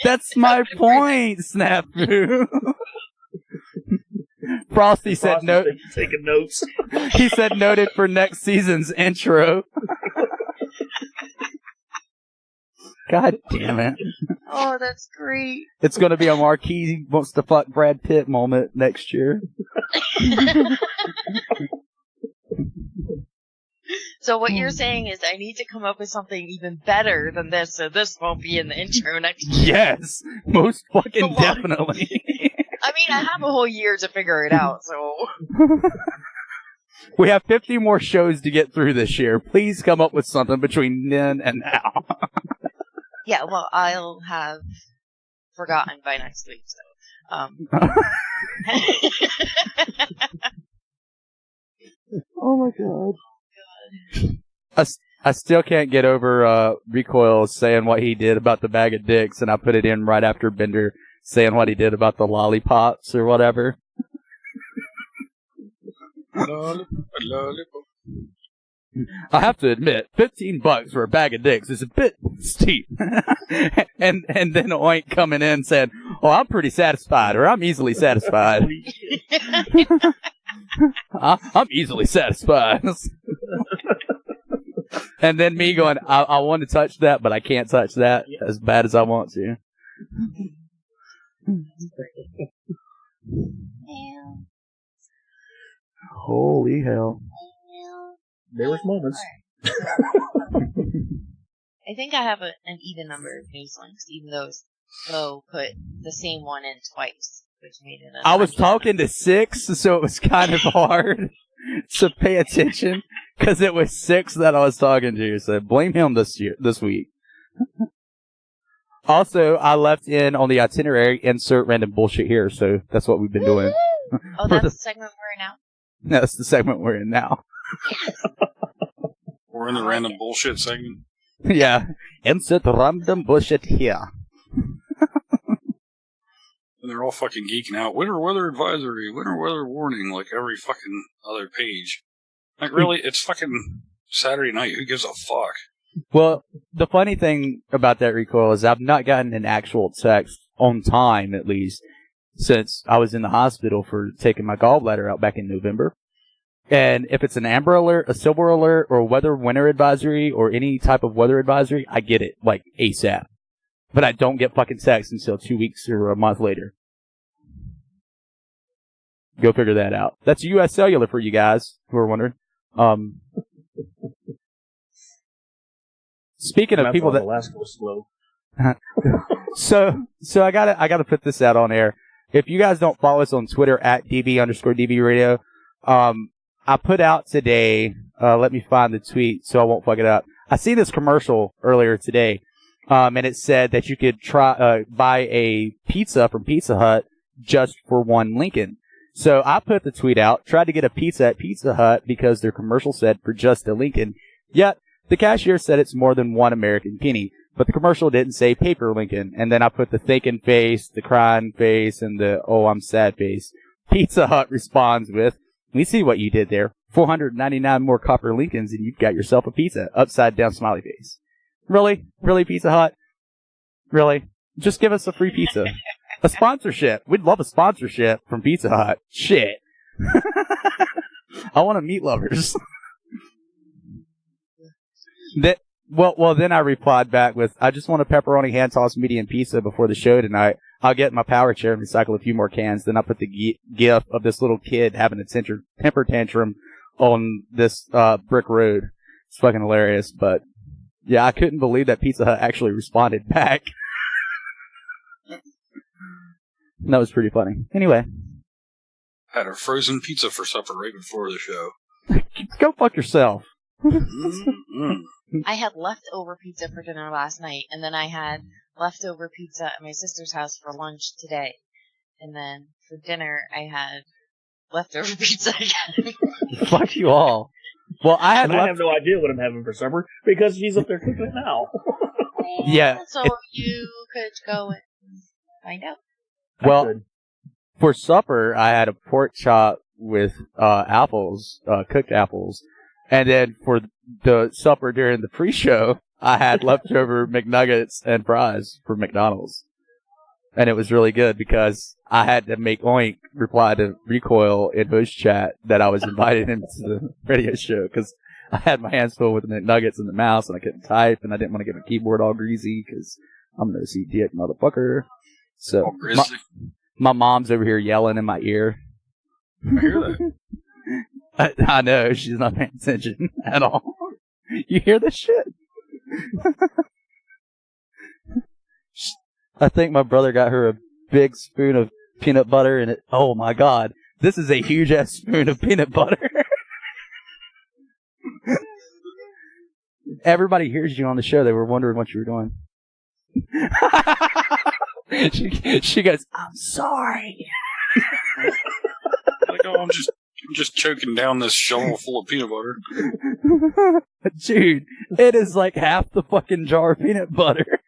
That's my point, Snafu. Frosty said note. Taking notes. He said noted for next season's intro. God damn it. Oh, that's great. It's going to be a Marquis wants to fuck Brad Pitt moment next year. So what you're saying is I need to come up with something even better than this, so this won't be in the intro next year. Yes, most fucking definitely. I mean, I have a whole year to figure it out, so... We have 50 more shows to get through this year. Please come up with something between then and now. Yeah, well, I'll have forgotten by next week, so... Oh my god. I still can't get over Recoil saying what he did about the bag of dicks, and I put it in right after Bender saying what he did about the lollipops or whatever. I have to admit, $15 for a bag of dicks is a bit steep. and then Oink coming in saying, "Oh, I'm pretty satisfied," or "I'm easily satisfied." I'm easily satisfied. And then me going, I want to touch that, but I can't touch that as bad as I want to. Holy hell. There was moments. I think I have an even number of news links, even though Bo put the same one in twice, which made it I was talking to 6, so it was kind of hard to pay attention, because it was 6 that I was talking to, so blame him this week. Also, I left in on the itinerary, insert random bullshit here, so that's what we've been doing. Oh, that's the segment we're in now? No, that's the segment we're in now. We're in the random bullshit segment. Yeah, insert random bullshit here. And they're all fucking geeking out. Winter weather advisory, winter weather warning, like every fucking other page. Like, really? It's fucking Saturday night. Who gives a fuck? Well, the funny thing about that Recoil is I've not gotten an actual text on time, at least, since I was in the hospital for taking my gallbladder out back in November. And if it's an Amber Alert, a Silver Alert, or a winter advisory, or any type of weather advisory, I get it, like, ASAP. But I don't get fucking text until 2 weeks or a month later. Go figure that out. That's US Cellular for you guys who are wondering. Speaking of people that Alaska was slow. So I gotta put this out on air. If you guys don't follow us on Twitter at DB_DB Radio, I put out today, let me find the tweet so I won't fuck it up. I see this commercial earlier today, and it said that you could buy a pizza from Pizza Hut just for one Lincoln. So I put the tweet out, tried to get a pizza at Pizza Hut because their commercial said for just a Lincoln. Yet, the cashier said it's more than one American penny, but the commercial didn't say paper Lincoln. And then I put the thinking face, the crying face, and the oh, I'm sad face. Pizza Hut responds with, "We see what you did there. 499 more copper Lincolns and you've got yourself a pizza." Upside down smiley face. Really? Really, Pizza Hut? Really? Just give us a free pizza. A sponsorship. We'd love a sponsorship from Pizza Hut. Shit. I want to meet lovers. Then I replied back with, "I just want a pepperoni hand-tossed medium pizza before the show tonight. I'll get in my power chair and recycle a few more cans." Then I put the gif of this little kid having a temper tantrum on this brick road. It's fucking hilarious, but yeah, I couldn't believe that Pizza Hut actually responded back. That was pretty funny. Anyway. Had a frozen pizza for supper right before the show. Go fuck yourself. I had leftover pizza for dinner last night, and then I had leftover pizza at my sister's house for lunch today. And then for dinner, I had leftover pizza again. Fuck you all. Well, I have no idea what I'm having for supper because she's up there cooking it now. Yeah. So you could go and find out. Well, for supper, I had a pork chop with apples, cooked apples. And then for the supper during the pre-show, I had leftover McNuggets and fries from McDonald's. And it was really good because I had to make Oink reply to Recoil in host chat that I was invited into the radio show because I had my hands full with the McNuggets and the mouse and I couldn't type and I didn't want to get my keyboard all greasy because I'm an OC dick motherfucker. So my mom's over here yelling in my ear. I hear that. I know, she's not paying attention at all. You hear this shit? I think my brother got her a big spoon of peanut butter, and oh my god, this is a huge ass spoon of peanut butter. Everybody hears you on the show. They were wondering what you were doing. she goes, I'm sorry. Like, oh, I'm just choking down this shovel full of peanut butter. Dude, it is like half the fucking jar of peanut butter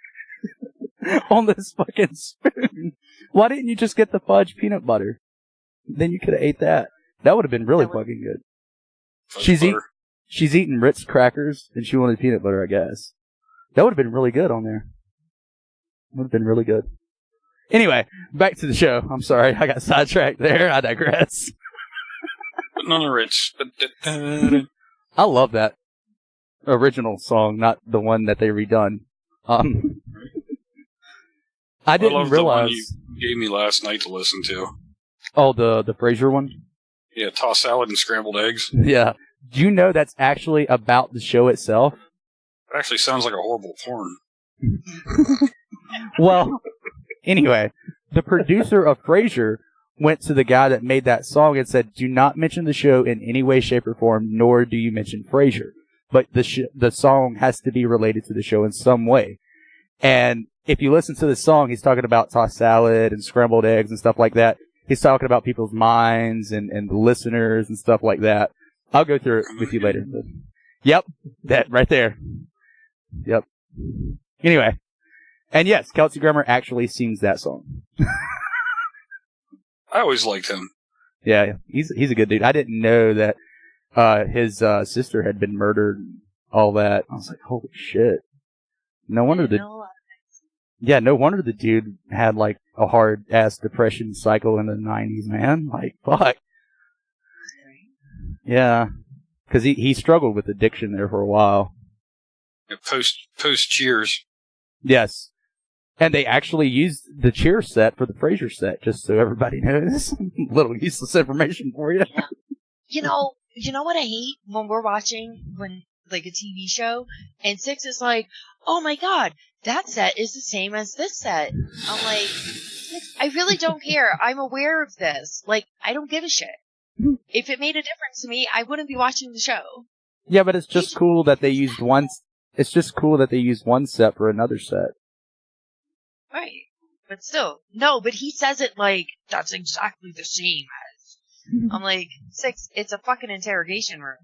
on this fucking spoon. Why didn't you just get the fudge peanut butter? Then you could have ate that. That would have been really fucking good. She's eating Ritz crackers, and she wanted peanut butter, I guess. That would have been really good on there. Would have been really good. Anyway, back to the show. I'm sorry, I got sidetracked there. I digress. But none of Ritz. I love that original song, not the one that they redone. I didn't realize. The one you gave me last night to listen to. Oh, the Frasier one? Yeah, tossed salad and scrambled eggs. Yeah. Do you know that's actually about the show itself? It actually sounds like a horrible porn. Well, anyway, the producer of Frasier went to the guy that made that song and said, do not mention the show in any way, shape, or form, nor do you mention Frasier. But the song has to be related to the show in some way. And if you listen to the song, he's talking about tossed salad and scrambled eggs and stuff like that. He's talking about people's minds and the listeners and stuff like that. I'll go through it with you later. But, yep, that right there. Yep. Anyway, and yes, Kelsey Grammer actually sings that song. I always liked him. Yeah, he's a good dude. I didn't know that his sister had been murdered and all that. I was like, holy shit. No wonder no wonder the dude had like a hard ass depression cycle in the 90s, man. Like, fuck. Yeah, because he struggled with addiction there for a while. Post Cheers. Yes, and they actually used the Cheers set for the Frasier set, just so everybody knows. Little useless information for you. Yeah. You know what I hate when we're watching like a TV show, and Six is like, oh my god, that set is the same as this set. I'm like, I really don't care. I'm aware of this. Like, I don't give a shit. If it made a difference to me, I wouldn't be watching the show. Yeah, but it's just cool that they used one. It's just cool that they used one set for another set. Right, but still, no. But he says it like that's exactly the same as. I'm like, Six. It's a fucking interrogation room.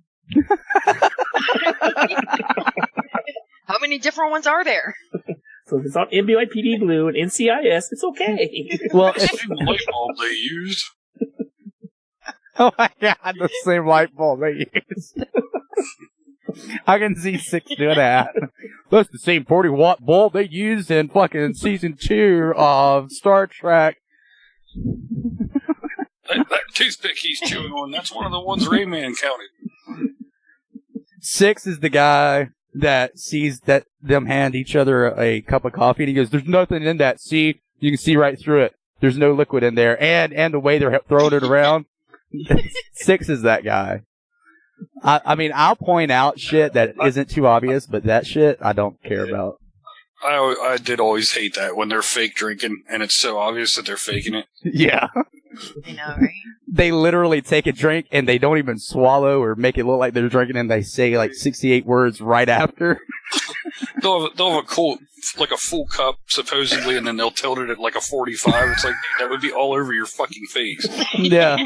How many different ones are there? So if it's on NBYPD Blue and NCIS, it's okay. Well, the same light bulb they used. Oh my god, the same light bulb they used. I can see Six doing that. That's the same 40-watt bulb they used in fucking season 2 of Star Trek. That toothpick he's chewing on, that's one of the ones Rayman counted. Six is the guy that sees that them hand each other a cup of coffee, and he goes, there's nothing in that, see? You can see right through it. There's no liquid in there. And the way they're throwing it around, Six is that guy. I mean, I'll point out shit that isn't too obvious, but that shit I don't care about. I did always hate that when they're fake drinking, and it's so obvious that they're faking it. Yeah. I know, right? They literally take a drink, and they don't even swallow or make it look like they're drinking, and they say like 68 words right after. They'll have a full cup, supposedly, and then they'll tilt it at like a 45. It's like, dude, that would be all over your fucking face. Yeah.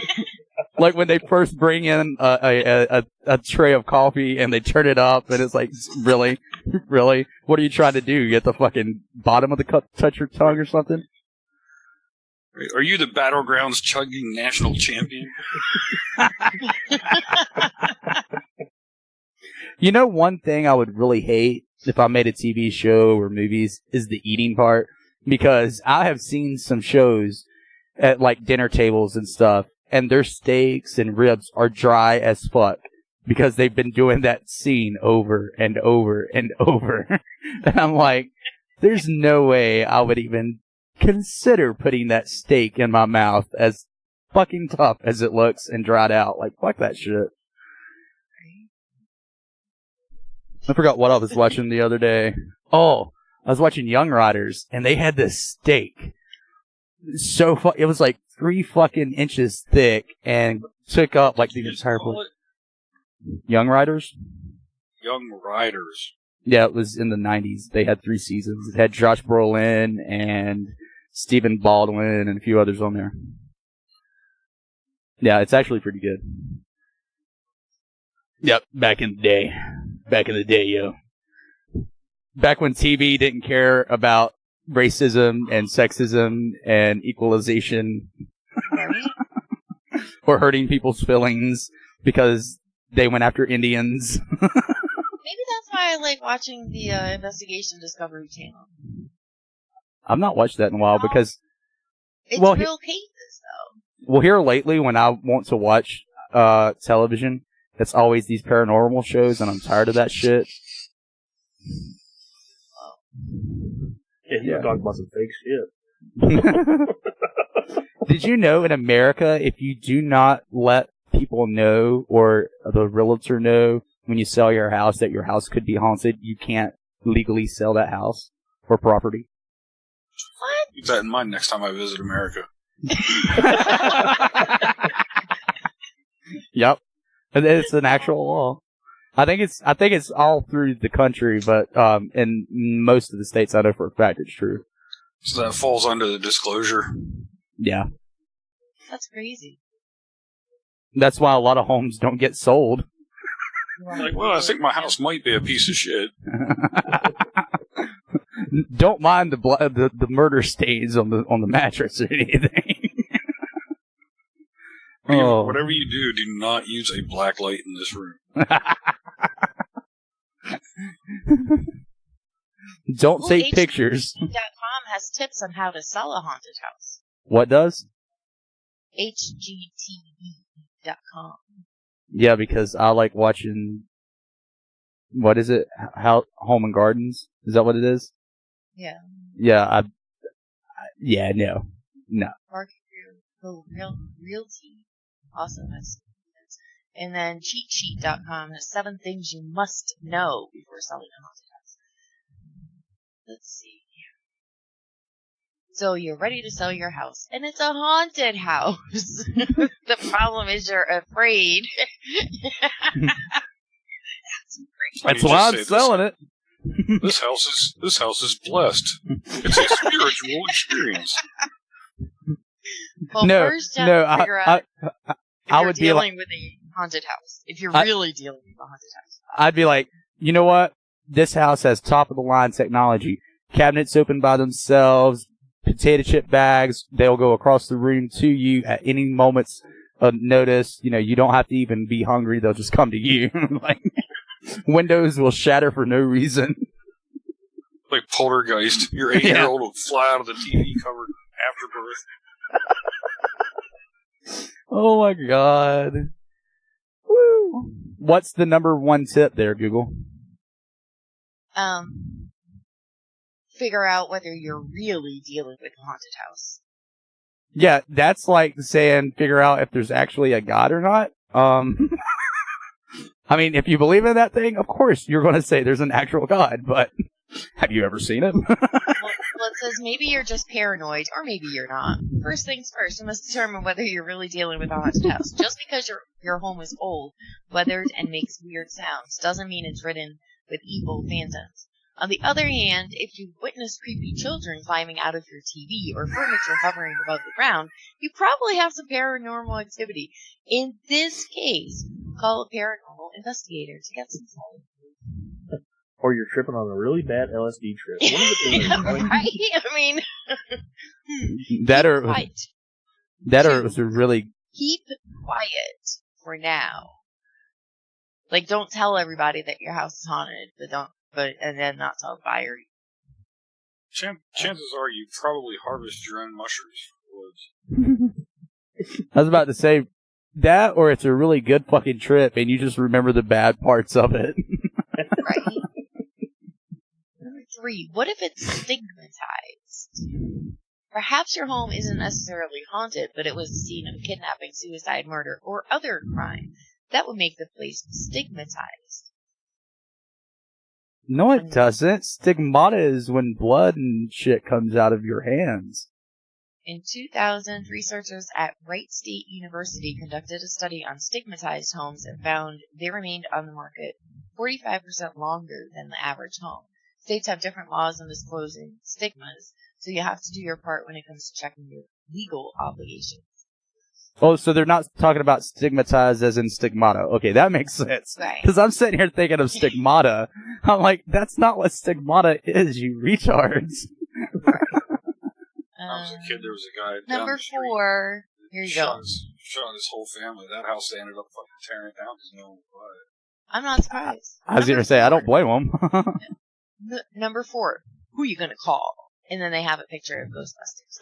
Like when they first bring in a tray of coffee and they turn it up, and it's like, really? Really? What are you trying to do? Get the fucking bottom of the cup touch your tongue or something? Are you the Battlegrounds chugging national champion? You know, one thing I would really hate if I made a TV show or movies is the eating part, because I have seen some shows at like dinner tables and stuff, and their steaks and ribs are dry as fuck because they've been doing that scene over and over and over. And I'm like, there's no way I would even consider putting that steak in my mouth, as fucking tough as it looks and dried out. Like, fuck that shit. I forgot what I was watching the other day. Oh, I was watching Young Riders, and they had this steak. It was like 3 fucking inches thick, and took up like the entire plate. Young Riders? Young Riders. Yeah, it was in the 90s. They had 3 seasons. It had Josh Brolin and Stephen Baldwin and a few others on there. Yeah, it's actually pretty good. Yep, back in the day. Back in the day, yo. Back when TV didn't care about racism and sexism and equalization or hurting people's feelings because they went after Indians. Maybe that's why I like watching the Investigation Discovery Channel. I've not watched that in a while because... It's real cases, though. Well, here lately, when I want to watch television, it's always these paranormal shows, and I'm tired of that shit. Yeah, you talk about some fake shit. Did you know in America, if you do not let people know or the realtor know when you sell your house that your house could be haunted, you can't legally sell that house or property? What? Keep that in mind next time I visit America. Yep. And it's an actual law. I think it's all through the country, but in most of the states I know for a fact it's true. So that falls under the disclosure. Yeah. That's crazy. That's why a lot of homes don't get sold. Like, well, I think my house might be a piece of shit. Don't mind the murder stains on the mattress or anything. Whatever you do not use a black light in this room. Don't take pictures. HGTV.com has tips on how to sell a haunted house. What does? HGTV.com. Yeah, because I like watching. What is it? Home and Gardens? Is that what it is? Yeah. Yeah. No. Market Realty also has. And then CheatSheet.com has 7 things you must know before selling a haunted house. Let's see. So you're ready to sell your house, and it's a haunted house. The problem is you're afraid. That's why I'm selling it. This house is blessed. It's a spiritual experience. Well, first you have to figure out if you're would dealing be with a haunted house. If you're really dealing with a haunted house. I'd be like, you know what? This house has top-of-the-line technology. Cabinets open by themselves, potato chip bags, they'll go across the room to you at any moment's notice. You know, you don't have to even be hungry. They'll just come to you. Like, windows will shatter for no reason. Like Poltergeist. Your 8-year-old will fly out of the TV covered afterbirth. Oh my god. Woo. What's the number 1 tip there, Google? Figure out whether you're really dealing with a haunted house. Yeah, that's like saying figure out if there's actually a god or not. I mean, if you believe in that thing, of course you're going to say there's an actual god, but have you ever seen him? Well, it says maybe you're just paranoid, or maybe you're not. First things first, you must determine whether you're really dealing with a haunted house. Just because your home is old, weathered, and makes weird sounds doesn't mean it's ridden with evil phantoms. On the other hand, if you witness creepy children climbing out of your TV or furniture hovering above the ground, you probably have some paranormal activity. In this case, call a paranormal investigator to get some help. Or you're tripping on a really bad LSD trip. One of the things, right? I mean, that or it was a really keep quiet for now. Like, don't tell everybody that your house is haunted, and then not tell fire. Chances are you probably harvest your own mushrooms from the woods. I was about to say that, or it's a really good fucking trip, and you just remember the bad parts of it. Right. Number 3, what if it's stigmatized? Perhaps your home isn't necessarily haunted, but it was the scene of a kidnapping, suicide, murder, or other crime. That would make the place stigmatized. No, it doesn't. Stigmata is when blood and shit comes out of your hands. In 2000, researchers at Wright State University conducted a study on stigmatized homes and found they remained on the market 45% longer than the average home. States have different laws on disclosing stigmas, so you have to do your part when it comes to checking your legal obligations. Oh, so they're not talking about stigmatized as in stigmata. Okay, that makes sense. Right. Because I'm sitting here thinking of stigmata. I'm like, that's not what stigmata is, you retards. When I was a kid, there was a guy down Number the street 4. Here you go. Shot his whole family. That house, they ended up fucking tearing it down because no one would buy it. I'm not surprised. I was going to say, I don't blame them. Number 4. Who you gonna call? And then they have a picture of Ghostbusters.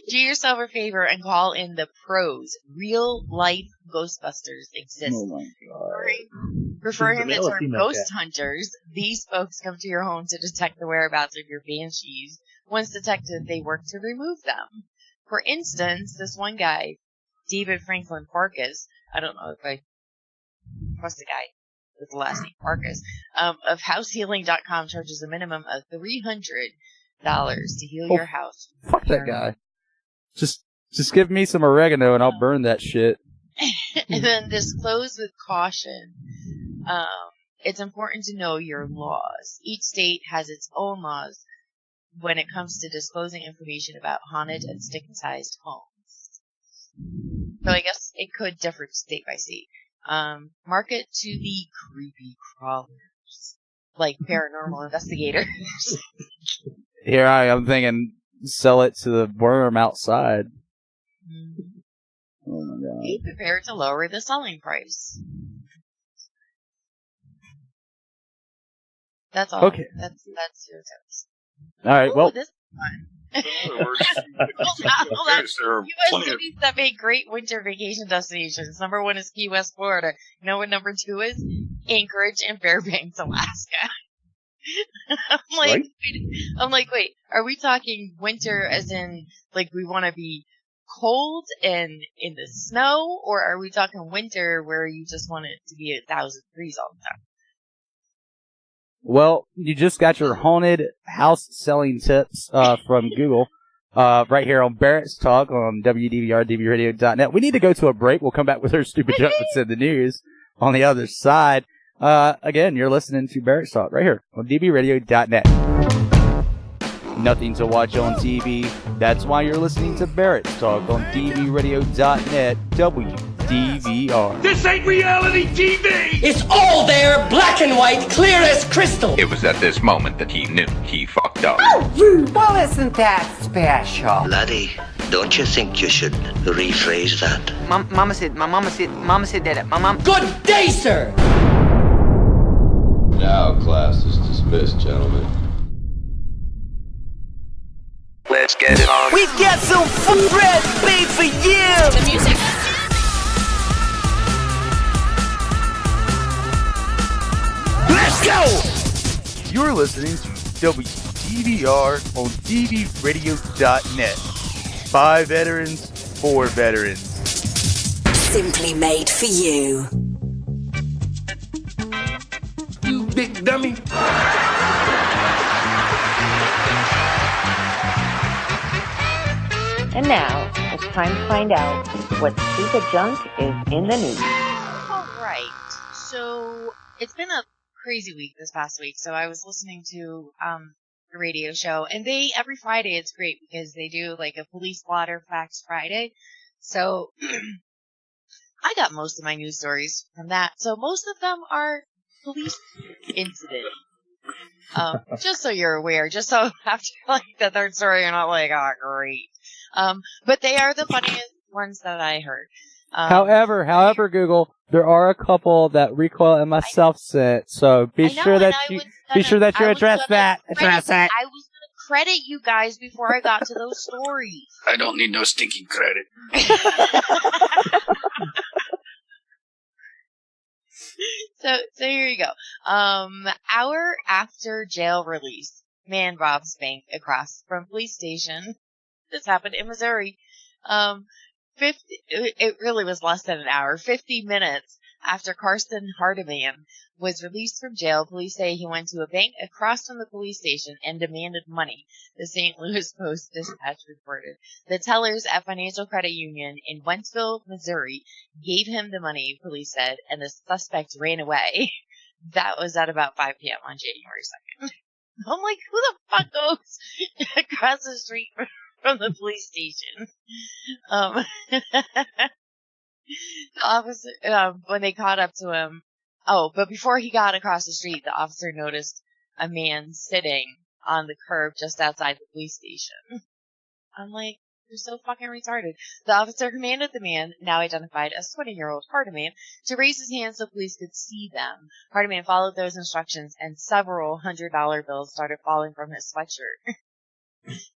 Do yourself a favor and call in the pros. Real life Ghostbusters exist. Oh my god. Referring to the term ghost hunters, these folks come to your home to detect the whereabouts of your banshees. Once detected, they work to remove them. For instance, this one guy, David Franklin Farkas, I don't know if I trust the guy with the last name Farkas, of househealing.com charges a minimum of $300 to heal your house. Fuck that guy. Just give me some oregano and I'll burn that shit. And then disclose with caution. It's important to know your laws. Each state has its own laws when it comes to disclosing information about haunted and stigmatized homes. So I guess it could differ state by state. Market to the creepy crawlers, like paranormal investigators. Here I'm thinking, sell it to the worm outside. Oh my god. Be prepared to lower the selling price. That's all. Okay. That's your tips. All right. Well, this is fun. In other words, Hold on. there are U.S. plenty of cities that make great winter vacation destinations. Number 1 is Key West, Florida. You know what number 2 is? Anchorage and Fairbanks, Alaska. I'm like, wait, are we talking winter as in, like, we want to be cold and in the snow, or are we talking winter where you just want it to be 1,000 degrees all the time? well, you just got your haunted house selling tips from Google right here on Barracks Talk on WDVR, We need to go to a break. We'll come back with our stupid junk that's in the news on the other side. Again, you're listening to Barracks Talk right here on dbradio.net. Nothing to watch on TV. That's why you're listening to Barracks Talk on dbradio.net, WDVR. This ain't reality TV! It's all there, black and white, clear as crystal. It was at this moment that he knew he fucked up. Oh, rude. Well, isn't that special? Laddie, don't you think you should rephrase that? My mama said that. My mom. Good day, sir! Now class is dismissed, gentlemen. Let's get it on. We've got some food bread made for you! The music. Let's go! You're listening to WDVR on dbradio.net. By veterans, for veterans. Simply made for you. You big dummy. And now, it's time to find out what stupid junk is in the news. Alright, so it's been a crazy week this past week, so I was listening to a radio show, and every Friday it's great because they do like a police blotter facts Friday, so I got most of my news stories from that, so most of them are police incidents. Just so you're aware, just so after like the third story you're not like, oh great. But they are the funniest ones that I heard. However, Google, there are a couple that Recoil and myself sent, so be sure that you address that. Address that. I was gonna credit you guys before I got to those stories. I don't need no stinking credit. So here you go. Hour after jail release, man robs bank across from police station. This happened in Missouri. It really was less than an hour. 50 minutes After Karsten Hardeman was released from jail, police say he went to a bank across from the police station and demanded money, the St. Louis Post-Dispatch reported. The tellers at Financial Credit Union in Wentzville, Missouri, gave him the money, police said, and the suspect ran away. That was at about 5 p.m. on January 2nd. I'm like, who the fuck goes across the street from the police station? The officer, when they caught up to him, but before he got across the street, the officer noticed a man sitting on the curb just outside the police station. I'm like, you're so fucking retarded. The officer commanded the man, now identified as 20-year-old Hardeman, to raise his hands so police could see them. Hardeman followed those instructions, and several $100 bills started falling from his sweatshirt.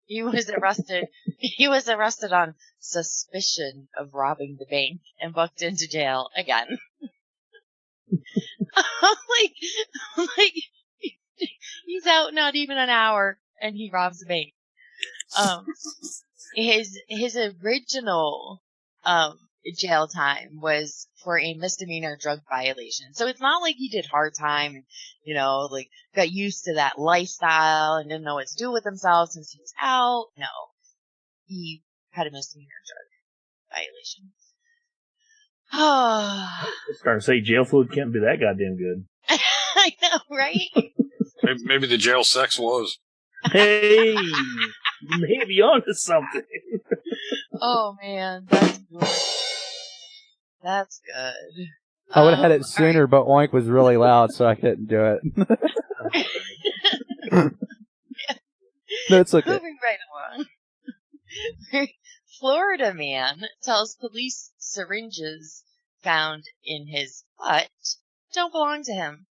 He was arrested on suspicion of robbing the bank and booked into jail again. I'm like, he's out not even an hour and he robs a bank. His original, jail time was for a misdemeanor drug violation. So it's not like he did hard time and, like got used to that lifestyle and didn't know what to do with himself since he was out. No. He had a misdemeanor drug violation. I was starting to say jail food can't be that goddamn good. I know, right? Maybe the jail sex was. Hey, maybe onto something. Oh man, that's good. That's good. I would have had it sooner, right. But Oink was really loud, so I couldn't do it. No, it's okay. Moving right along. Florida man tells police syringes found in his butt don't belong to him.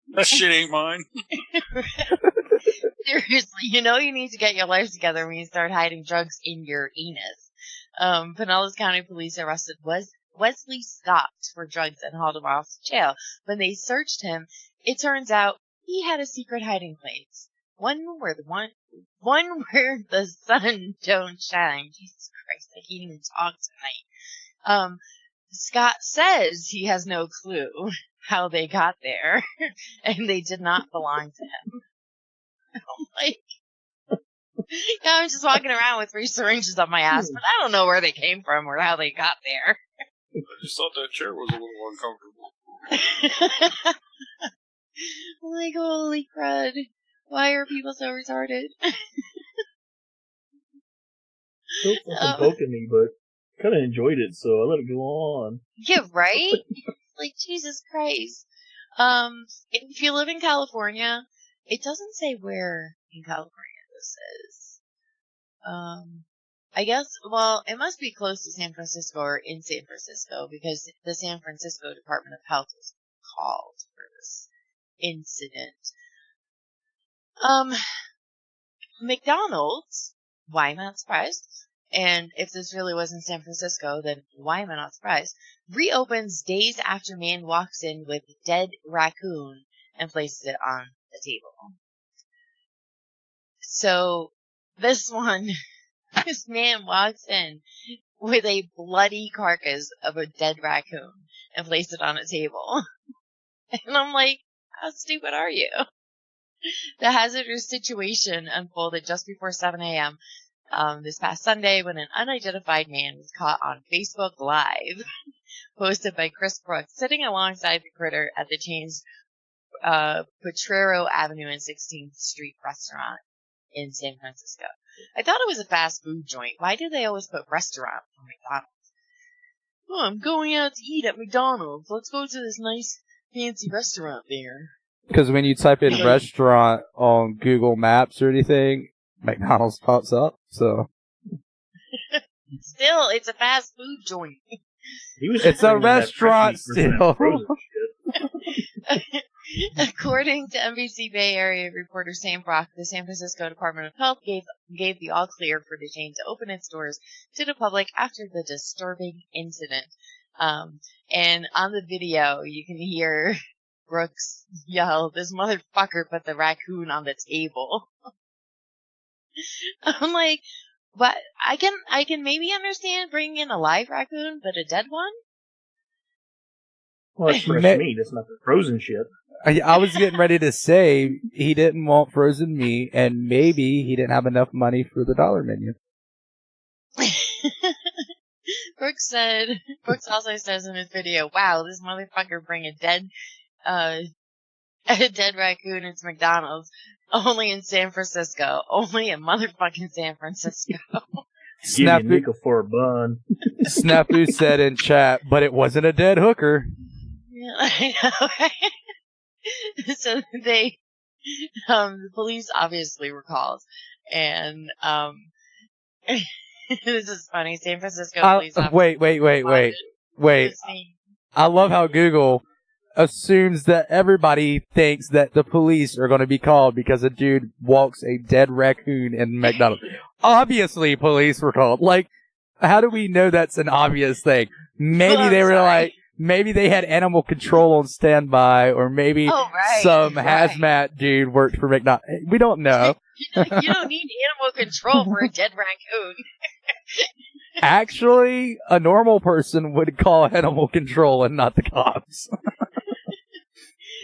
That shit ain't mine. Seriously, you need to get your life together when you start hiding drugs in your anus. Pinellas County Police arrested Wesley Scott for drugs and hauled him off to jail. When they searched him, it turns out he had a secret hiding place. One where the sun don't shine. Jesus Christ, I can't even talk tonight. Scott says he has no clue how they got there, and they did not belong to him. I'm like, I'm just walking around with 3 syringes up my ass, but I don't know where they came from or how they got there. I just thought that chair was a little uncomfortable. I'm like, holy crud. Why are people so retarded? Still something poking me, but kind of enjoyed it, so I let it go on. Yeah, right? Like, Jesus Christ. If you live in California, it doesn't say where in California this is. I guess, it must be close to San Francisco or in San Francisco because the San Francisco Department of Health was called for this incident. McDonald's, why am I not surprised? And if this really was in San Francisco, then why am I not surprised? Reopens days after man walks in with dead raccoon and places it on the table. So, this man walks in with a bloody carcass of a dead raccoon and placed it on a table. And I'm like, how stupid are you? The hazardous situation unfolded just before 7 a.m. This past Sunday when an unidentified man was caught on Facebook Live, posted by Chris Brooks, sitting alongside the critter at the chain's Potrero Avenue and 16th Street restaurant in San Francisco. I thought it was a fast food joint. Why do they always put restaurant on McDonald's? Oh, I'm going out to eat at McDonald's. Let's go to this nice fancy restaurant there. Because when you type in restaurant on Google Maps or anything, McDonald's pops up, so. Still, it's a fast food joint. It's a restaurant still. According to NBC Bay Area reporter Sam Brock, the San Francisco Department of Health gave the all clear for the chain to open its doors to the public after the disturbing incident. And on the video, you can hear Brooks yell, "This motherfucker put the raccoon on the table." I'm like, but I can maybe understand bringing in a live raccoon, but a dead one? Well, it's fresh meat. It's not the frozen shit. I was getting ready to say he didn't want frozen meat, and maybe he didn't have enough money for the dollar menu. Brooks also says in his video, "Wow, this motherfucker bring a dead raccoon into McDonald's, only in San Francisco, only in motherfucking San Francisco." Give you a nickel for a bun. Snafu said in chat, but it wasn't a dead hooker. Yeah, I know, right? So the police obviously were called, and this is funny. San Francisco police officers. Wait. I love how Google assumes that everybody thinks that the police are going to be called because a dude walks a dead raccoon in McDonald's. Obviously, police were called. Like, how do we know that's an obvious thing? Maybe they were like, maybe they had animal control on standby, or maybe some hazmat dude worked for McDonald's. We don't know. You don't need animal control for a dead raccoon. Actually, a normal person would call animal control and not the cops.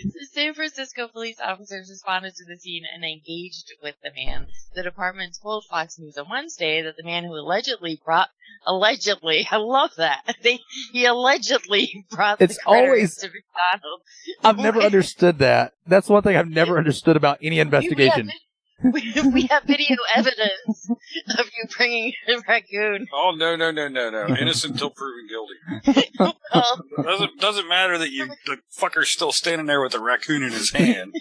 So San Francisco police officers responded to the scene and engaged with the man. The department told Fox News on Wednesday that the man who allegedly, I love that. He allegedly brought the critter into McDonald's. I've never understood that. That's one thing I've never understood about any investigation. We have video evidence of you bringing a raccoon. Oh, no. Innocent until proven guilty. Well, doesn't matter that the fucker's still standing there with a raccoon in his hand.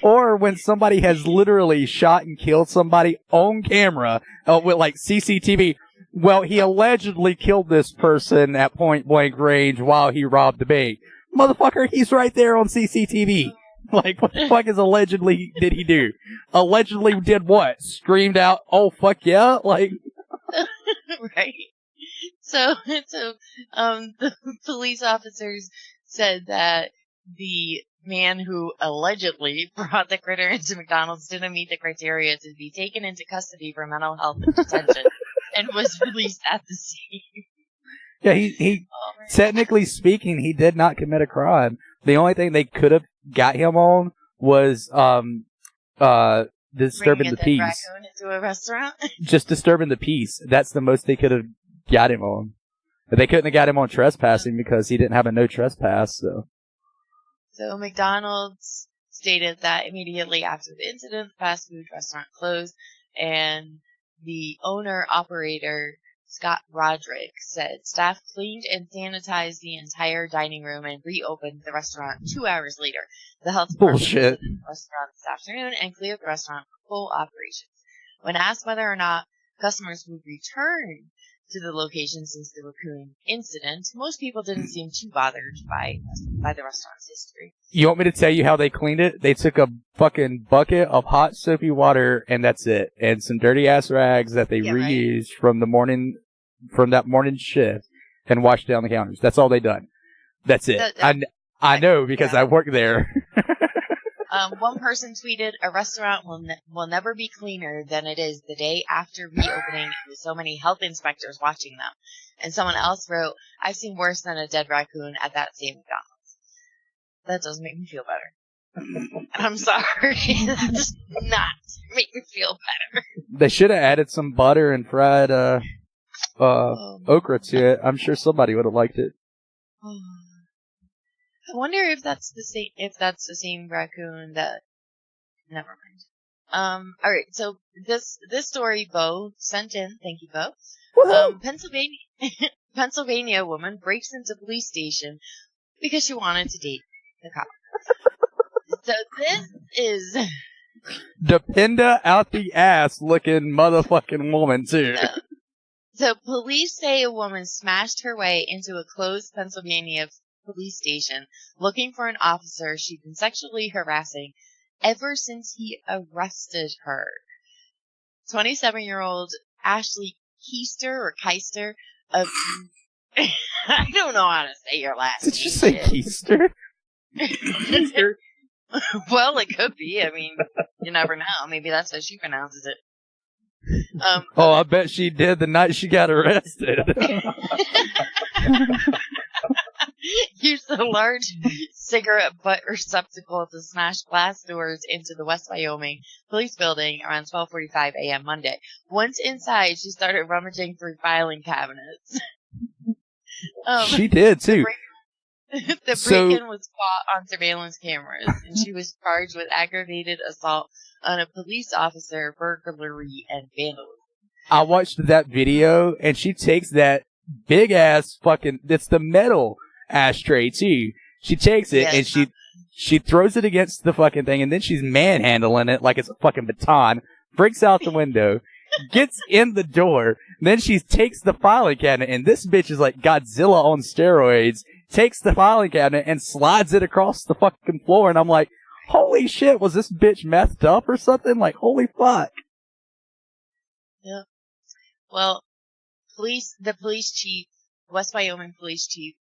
or when somebody has literally shot and killed somebody on camera with like CCTV. Well, he allegedly killed this person at point blank range while he robbed the bank. Motherfucker, he's right there on CCTV. Like, what the fuck is allegedly did he do? Allegedly did what? Screamed out, "Oh, fuck yeah!" Like, right. So, the police officers said that the man who allegedly brought the critter into McDonald's didn't meet the criteria to be taken into custody for mental health and detention, and was released at the scene. Yeah, he technically speaking, he did not commit a crime. The only thing they could have got him on was disturbing the peace. Raccoon into a restaurant? Just disturbing the peace. That's the most they could have got him on. But they couldn't have got him on trespassing because he didn't have a no trespass. So McDonald's stated that immediately after the incident, the fast food restaurant closed, and the owner-operator, Scott Roderick, said staff cleaned and sanitized the entire dining room and reopened the restaurant 2 hours later. The health department visited the restaurant this afternoon and cleared the restaurant for full operations. When asked whether or not customers would return to the location since the raccoon incident, most people didn't seem too bothered by the restaurant's history. You want me to tell you how they cleaned it? They took a fucking bucket of hot soapy water and that's it. And some dirty ass rags that they reused from that morning shift and washed down the counters. That's all they done. That's it. I know because I work there. One person tweeted, "A restaurant will never be cleaner than it is the day after reopening with so many health inspectors watching them." And someone else wrote, "I've seen worse than a dead raccoon at that same McDonald's." That doesn't make me feel better. I'm sorry. That does not make me feel better. They should have added some butter and fried okra to it. I'm sure somebody would have liked it. I wonder if that's the same raccoon that. Never mind. All right. So this story, Bo sent in. Thank you, Bo. Pennsylvania woman breaks into police station because she wanted to date the cop. So this is Dependa out the ass looking motherfucking woman too. So police say a woman smashed her way into a closed Pennsylvania police station looking for an officer she'd been sexually harassing ever since he arrested her. 27-year-old Ashley Keister of I don't know how to say your last name. Did you say Keister? Keister? Well, it could be. I mean, you never know. Maybe that's how she pronounces it. I bet she did the night she got arrested. used a large cigarette butt receptacle to smash glass doors into the West Wyoming police building around 12:45 a.m. Monday. Once inside, she started rummaging through filing cabinets. She did, too. The break-in was caught on surveillance cameras, and she was charged with aggravated assault on a police officer, burglary, and vandalism. I watched that video, and she takes that big-ass fucking... It's the metal ashtray, too. She takes it, and she throws it against the fucking thing, and then she's manhandling it like it's a fucking baton, breaks out the window, gets in the door, then she takes the filing cabinet, and this bitch is like Godzilla on steroids, takes the filing cabinet and slides it across the fucking floor, and I'm like, holy shit, was this bitch methed up or something? Like, holy fuck. Yeah. Well, the police chief, West Wyoming police chief,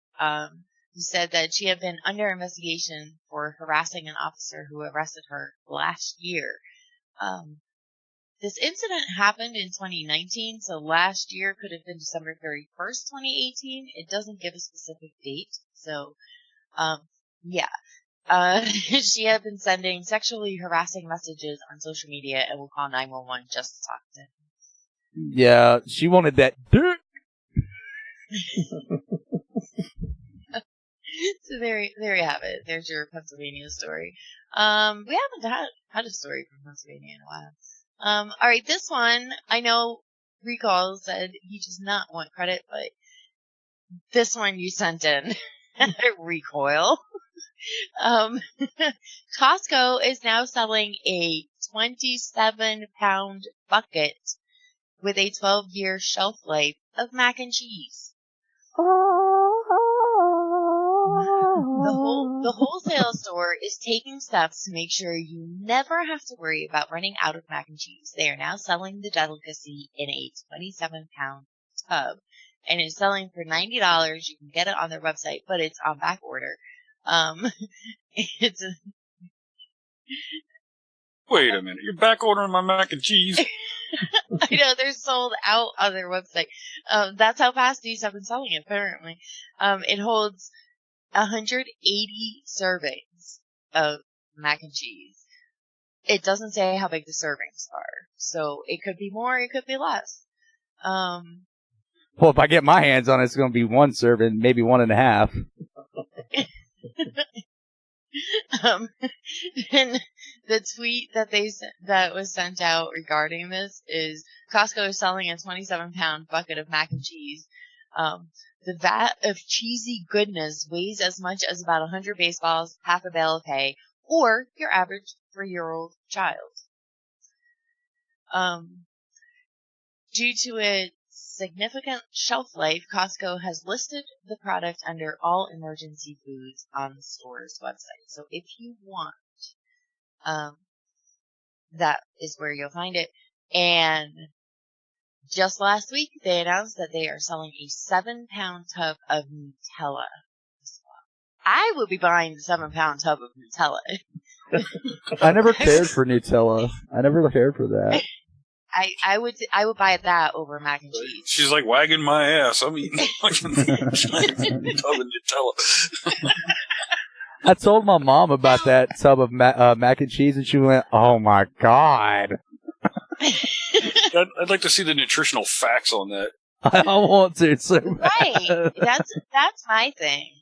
said that she had been under investigation for harassing an officer who arrested her last year. This incident happened in 2019, so last year could have been December 31st, 2018. It doesn't give a specific date, so, yeah. She had been sending sexually harassing messages on social media and will call 911 just to talk to him. Yeah, she wanted that dick. So there you have it. There's your Pennsylvania story. We haven't had a story from Pennsylvania in a while. Alright, this one, I know Recall said he does not want credit, but this one you sent in. Recoil. Costco is now selling a 27-pound bucket with a 12-year shelf life of mac and cheese. The wholesale store is taking steps to make sure you never have to worry about running out of mac and cheese. They are now selling the delicacy in a 27-pound tub, and it's selling for $90. You can get it on their website, but it's on back order. Wait a minute, you're back ordering my mac and cheese? I know, they're sold out on their website. That's how fast these have been selling it, apparently. It holds 180 servings of mac and cheese. It doesn't say how big the servings are, so it could be more, it could be less. Well, if I get my hands on it, it's going to be one serving, maybe 1.5. And the tweet that was sent out regarding this is Costco is selling a 27-pound bucket of mac and cheese. The vat of cheesy goodness weighs as much as about 100 baseballs, half a bale of hay, or your average 3-year-old child. Due to its significant shelf life, Costco has listed the product under all emergency foods on the store's website. So if you want, that is where you'll find it. And just last week, they announced that they are selling a 7-pound tub of Nutella. I will be buying the 7-pound tub of Nutella. I never cared for Nutella. I never cared for that. I would buy that over mac and cheese. She's like wagging my ass. I'm eating fucking tub of Nutella. I told my mom about that tub of mac and cheese, and she went, "Oh my god!" I'd like to see the nutritional facts on that. I want to. So right, that's my thing.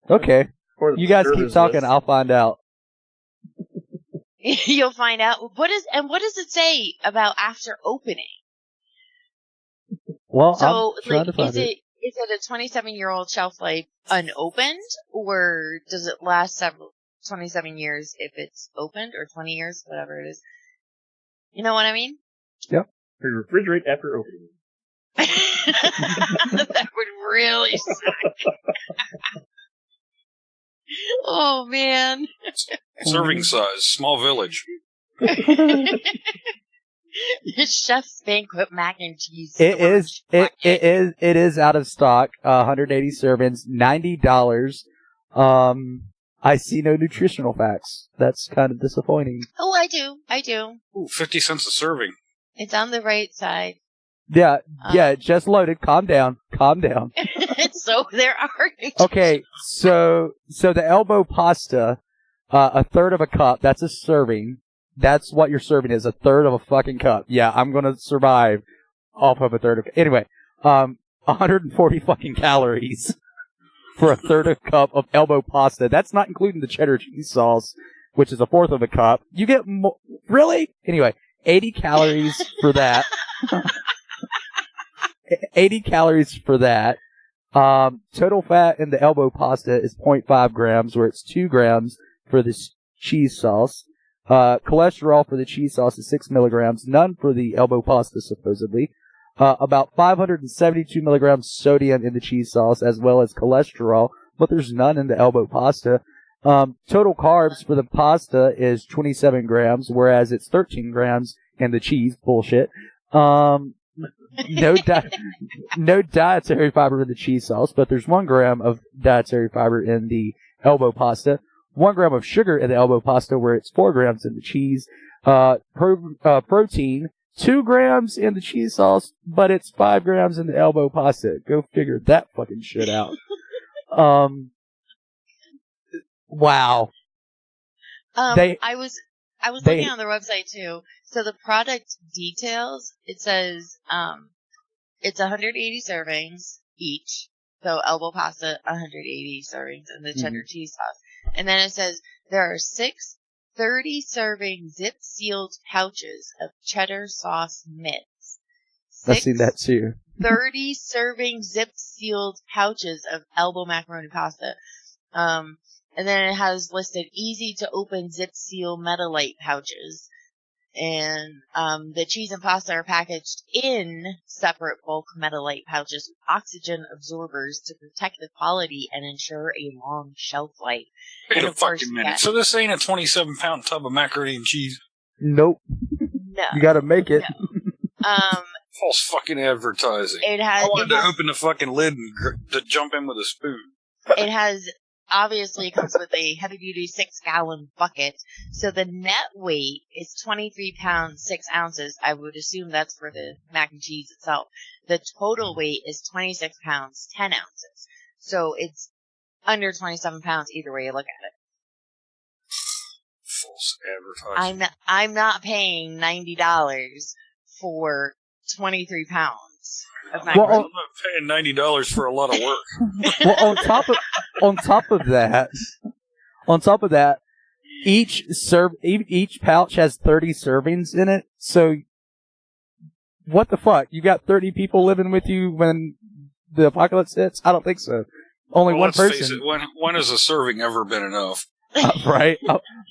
Okay, you guys keep talking. I'll find out. You'll find out. What does it say about after opening? Well, so I'm trying to find it. Is it a 27-year-old shelf life unopened, or does it last 27 years if it's opened, or 20 years, whatever it is? You know what I mean? Yep. Refrigerate after opening. That would really suck. Oh, man. Serving size, small village. Chef's Banquet mac and cheese. It is out of stock. 180 servings, $90. I see no nutritional facts. That's kind of disappointing. Oh, I do. Ooh, 50 cents a serving. It's on the right side. Yeah, just loaded. Calm down. So there are. Okay, so the elbow pasta, a third of a cup, that's a serving. That's what your serving is, a third of a fucking cup. Yeah, I'm gonna survive off of a third of, anyway, 140 fucking calories for a third of a cup of elbow pasta. That's not including the cheddar cheese sauce, which is a fourth of a cup. You get more, really? Anyway, 80 calories for that. 80 calories for that. Total fat in the elbow pasta is 0.5 grams, where it's 2 grams for the cheese sauce. Cholesterol for the cheese sauce is 6 milligrams, none for the elbow pasta, supposedly. About 572 milligrams sodium in the cheese sauce, as well as cholesterol, but there's none in the elbow pasta. Total carbs for the pasta is 27 grams, whereas it's 13 grams in the cheese. Bullshit. No dietary fiber in the cheese sauce, but there's 1 gram of dietary fiber in the elbow pasta. 1 gram of sugar in the elbow pasta, where it's 4 grams in the cheese. Protein, 2 grams in the cheese sauce, but it's 5 grams in the elbow pasta. Go figure that fucking shit out. Wow. I was looking on their website too. So the product details, it says it's 180 servings each. So elbow pasta, 180 servings, and the cheddar cheese sauce. And then it says there are 6 30-serving zip-sealed pouches of cheddar sauce mitts. I've seen that too. 30-serving zip-sealed pouches of elbow macaroni pasta. And then it has listed easy-to-open zip-seal Metalite pouches. And the cheese and pasta are packaged in separate bulk Metalite pouches with oxygen absorbers to protect the quality and ensure a long shelf life. Wait a fucking minute. So this ain't a 27-pound tub of macaroni and cheese? Nope. No. You gotta make it. No. False fucking advertising. I wanted to open the fucking lid and to jump in with a spoon. It has... Obviously, it comes with a heavy-duty 6-gallon bucket. So the net weight is 23 pounds, 6 ounces. I would assume that's for the mac and cheese itself. The total weight is 26 pounds, 10 ounces. So it's under 27 pounds either way you look at it. False advertising. I'm not paying $90 for 23 pounds. I'm not paying $90 for a lot of work. Well, on top of that, each pouch has 30 servings in it. So, what the fuck? You got 30 people living with you when the apocalypse hits? I don't think so. Only one person. Face it, when has a serving ever been enough? Right?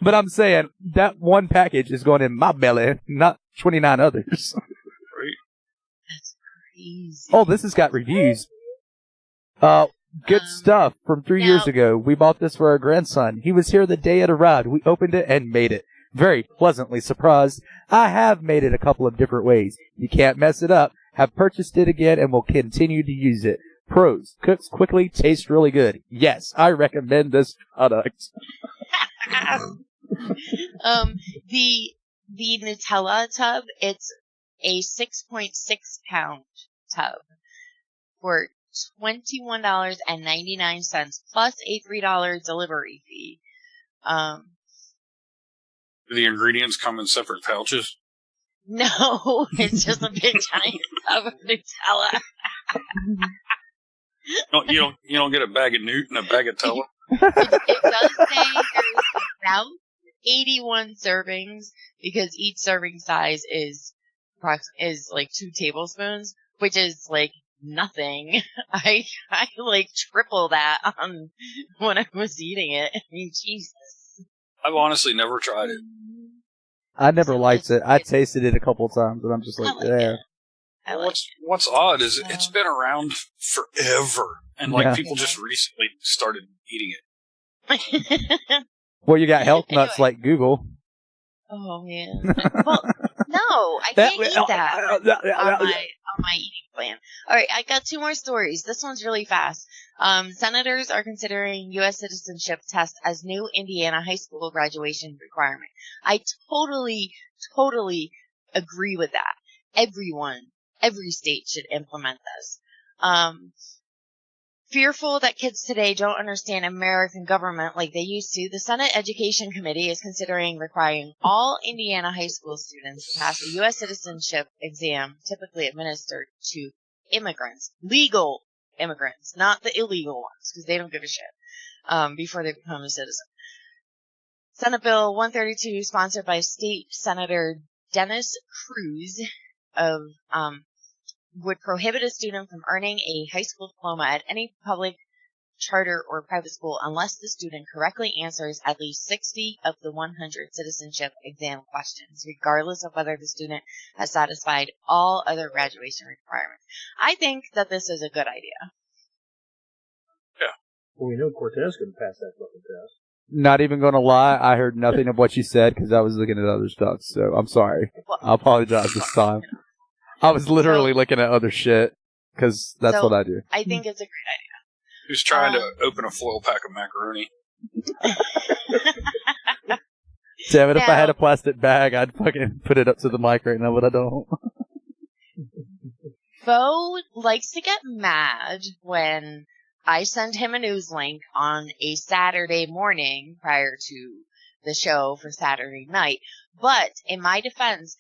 But I'm saying that one package is going in my belly, not 29 others. Easy. Oh, this has got reviews. Good stuff from 3 years ago. We bought this for our grandson. He was here the day it arrived. We opened it and made it. Very pleasantly surprised. I have made it a couple of different ways. You can't mess it up. Have purchased it again and will continue to use it. Pros. Cooks quickly, tastes really good. Yes, I recommend this product. The Nutella tub, it's a 6.6 pound tub for $21.99 plus a $3 delivery fee. Do the ingredients come in separate pouches? No, it's just a big giant tub of Nutella. You don't get a bag of Newt and a bag of Tella? It does say there's about 81 servings because each serving size is like 2 tablespoons, which is like nothing. I like triple that on when I was eating it. I mean, Jesus. I've honestly never tried it. I never liked it. I tasted it a couple of times, but I'm just like, there. What's odd is it's been around forever, and people just recently started eating it. Well, you got health nuts like Google. Oh man. Well, no, I can't eat that on my eating plan. All right, I got 2 more stories. This one's really fast. Senators are considering U.S. citizenship test as new Indiana high school graduation requirement. I totally agree with that. Every state should implement this. Fearful that kids today don't understand American government like they used to, the Senate Education Committee is considering requiring all Indiana high school students to pass a U.S. citizenship exam typically administered to immigrants, legal immigrants, not the illegal ones, because they don't give a shit, before they become a citizen. Senate Bill 132, sponsored by State Senator Dennis Cruz of would prohibit a student from earning a high school diploma at any public, charter, or private school unless the student correctly answers at least 60 of the 100 citizenship exam questions, regardless of whether the student has satisfied all other graduation requirements. I think that this is a good idea. Yeah. Well, we know Cortez couldn't pass that fucking test. Not even going to lie, I heard nothing of what you said because I was looking at other stuff, so I'm sorry. I apologize this time. I was literally looking at other shit, because that's what I do. I think it's a great idea. Who's trying to open a foil pack of macaroni? Damn it, if I had a plastic bag, I'd fucking put it up to the mic right now, but I don't. Bo likes to get mad when I send him a news link on a Saturday morning prior to the show for Saturday night. But, in my defense,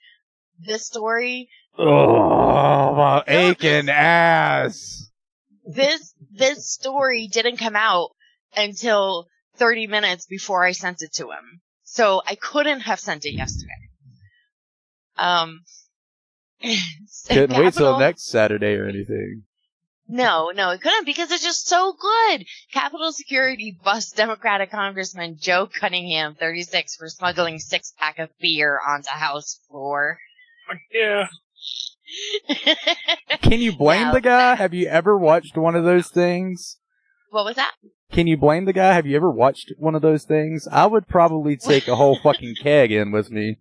this story... Oh, my aching ass. This story didn't come out until 30 minutes before I sent it to him. So I couldn't have sent it yesterday. Couldn't wait till next Saturday or anything. No, it couldn't because it's just so good. Capitol Security busts Democratic Congressman Joe Cunningham, 36, for smuggling 6-pack of beer onto House floor. Yeah. Can you blame the guy? Have you ever watched one of those things? What was that? Can you blame the guy? Have you ever watched one of those things? I would probably take a whole fucking keg in with me.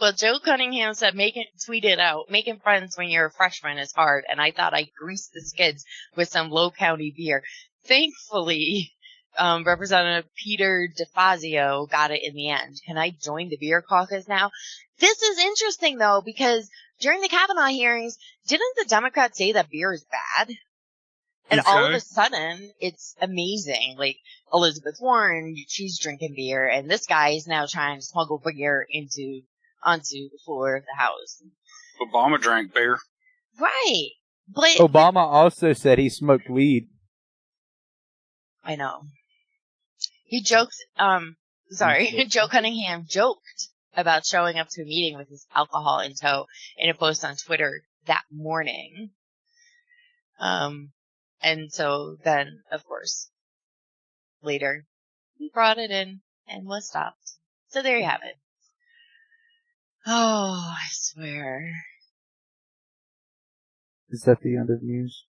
Well, Joe Cunningham said, tweeted out, making friends when you're a freshman is hard, and I thought I greased the skids with some low county beer. Thankfully, Representative Peter DeFazio got it in the end. Can I join the beer caucus now? This is interesting, though, because during the Kavanaugh hearings, didn't the Democrats say that beer is bad? And all of a sudden, it's amazing. Like, Elizabeth Warren, she's drinking beer, and this guy is now trying to smuggle beer onto the floor of the House. Obama drank beer. Right. But Obama also said he smoked weed. I know. He joked, Joe Cunningham joked about showing up to a meeting with his alcohol in tow in a post on Twitter that morning. And so then, of course, later, he brought it in and was stopped. So there you have it. Oh, I swear. Is that the end of news?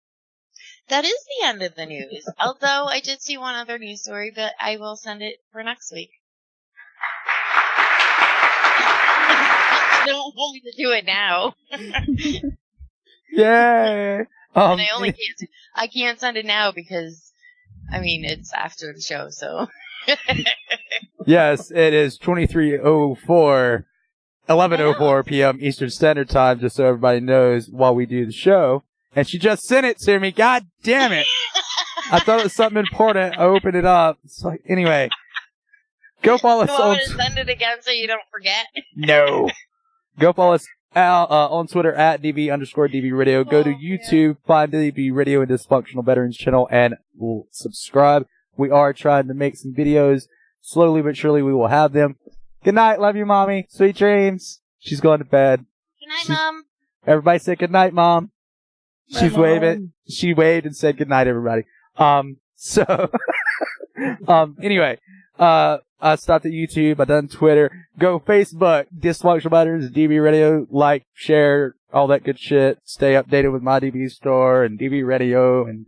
That is the end of the news. Although I did see one other news story, but I will send it for next week. You don't want me to do it now. Yay! And I can't send it now because, I mean, it's after the show, so. Yes, it is 11:04 p.m. Eastern Standard Time, just so everybody knows while we do the show. And she just sent it to me. God damn it. I thought it was something important. I opened it up. So, anyway. Go follow us on... send it again so you don't forget? No. Go follow us on Twitter at DV_DV Radio. Go to YouTube, find DV Radio and Dysfunctional Veterans channel, and subscribe. We are trying to make some videos. Slowly but surely we will have them. Good night. Love you, Mommy. Sweet dreams. She's going to bed. Good night, Mom. Everybody say good night, Mom. She's waving. She waved and said good night, everybody. Anyway, I stopped at YouTube. I done Twitter. Go Facebook, Dysfunctional Veterans, DB Radio. Like, share, all that good shit. Stay updated with my DB store and DB Radio and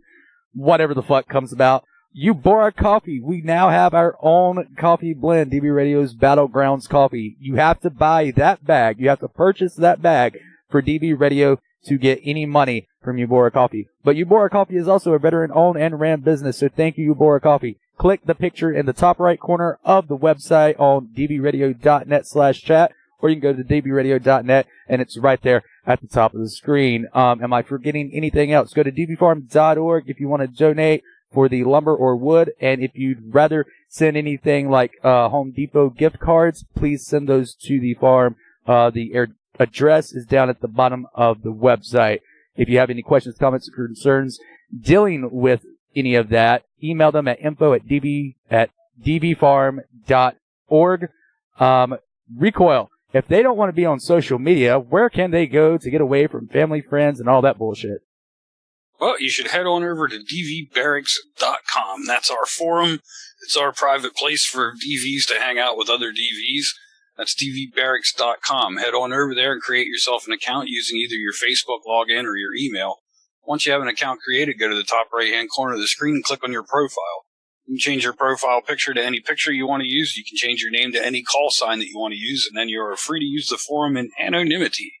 whatever the fuck comes about. Ubora Coffee. We now have our own coffee blend, DB Radio's Battlegrounds coffee. You have to buy that bag. You have to purchase that bag for DB Radio to get any money from Ubora Coffee. But Ubora Coffee is also a veteran-owned and ran business, so thank you, Ubora Coffee. Click the picture in the top right corner of the website on dbradio.net/chat. or you can go to dbradio.net, and it's right there at the top of the screen. Am I forgetting anything else? Go to dbfarm.org if you want to donate for the lumber or wood, and if you'd rather send anything like Home Depot gift cards, please send those to the farm. The address is down at the bottom of the website. If you have any questions, comments, or concerns dealing with any of that, email them at info@dbfarm.org. Recoil, if they don't want to be on social media, where can they go to get away from family, friends, and all that bullshit? Well, you should head on over to dvbarracks.com. That's our forum. It's our private place for DVs to hang out with other DVs. That's dvbarracks.com. Head on over there and create yourself an account using either your Facebook login or your email. Once you have an account created, go to the top right-hand corner of the screen and click on your profile. You can change your profile picture to any picture you want to use. You can change your name to any call sign that you want to use, and then you're free to use the forum in anonymity.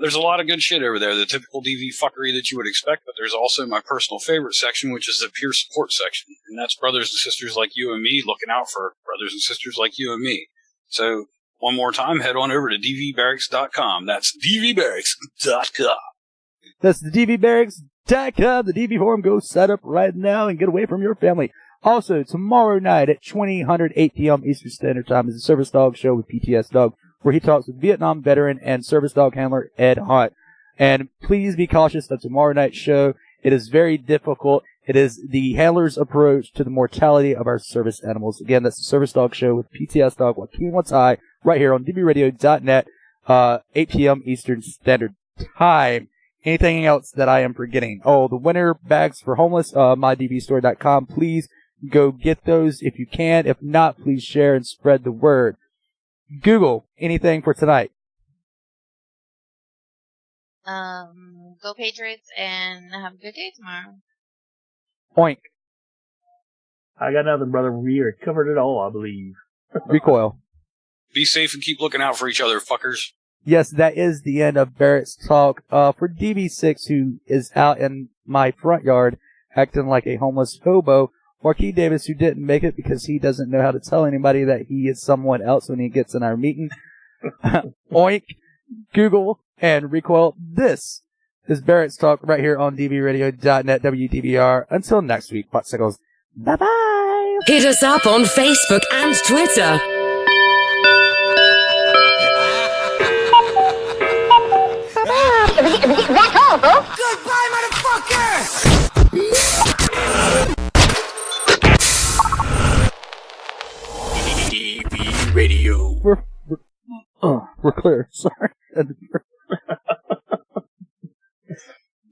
There's a lot of good shit over there, the typical DV fuckery that you would expect, but there's also my personal favorite section, which is the peer support section. And that's brothers and sisters like you and me looking out for brothers and sisters like you and me. So, one more time, head on over to dvbarracks.com. That's dvbarracks.com. That's the dvbarracks.com. The DV forum. Go set up right now and get away from your family. Also, tomorrow night at 20:00 8 p.m. Eastern Standard Time is the Service Dog Show with PTSDog, where he talks with Vietnam veteran and service dog handler Ed Hunt. And please be cautious of tomorrow night's show. It is very difficult. It is the handler's approach to the mortality of our service animals. Again, that's the Service Dog Show with PTSDog, Joaquin Watai, right here on dbradio.net, 8 p.m. Eastern Standard Time. Anything else that I am forgetting? Oh, the winter bags for homeless, mydvstore.com. Please go get those if you can. If not, please share and spread the word. Google, anything for tonight? Go Patriots and have a good day tomorrow. Oink. I got nothing, brother. We are covered it all, I believe. Recoil. Be safe and keep looking out for each other, fuckers. Yes, that is the end of Barrett's talk. For DB6, who is out in my front yard acting like a homeless hobo, Marquis Davis, who didn't make it because he doesn't know how to tell anybody that he is someone else when he gets in our meeting. Oink, Google, and Recoil. This is Barrett's talk right here on dbradio.net, WTBR. Until next week, Popsicles. Bye-bye. Hit us up on Facebook and Twitter. That's all, folks. Goodbye, motherfucker! DV Radio. We're clear. Sorry.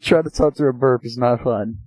Trying to talk to a burp is not fun.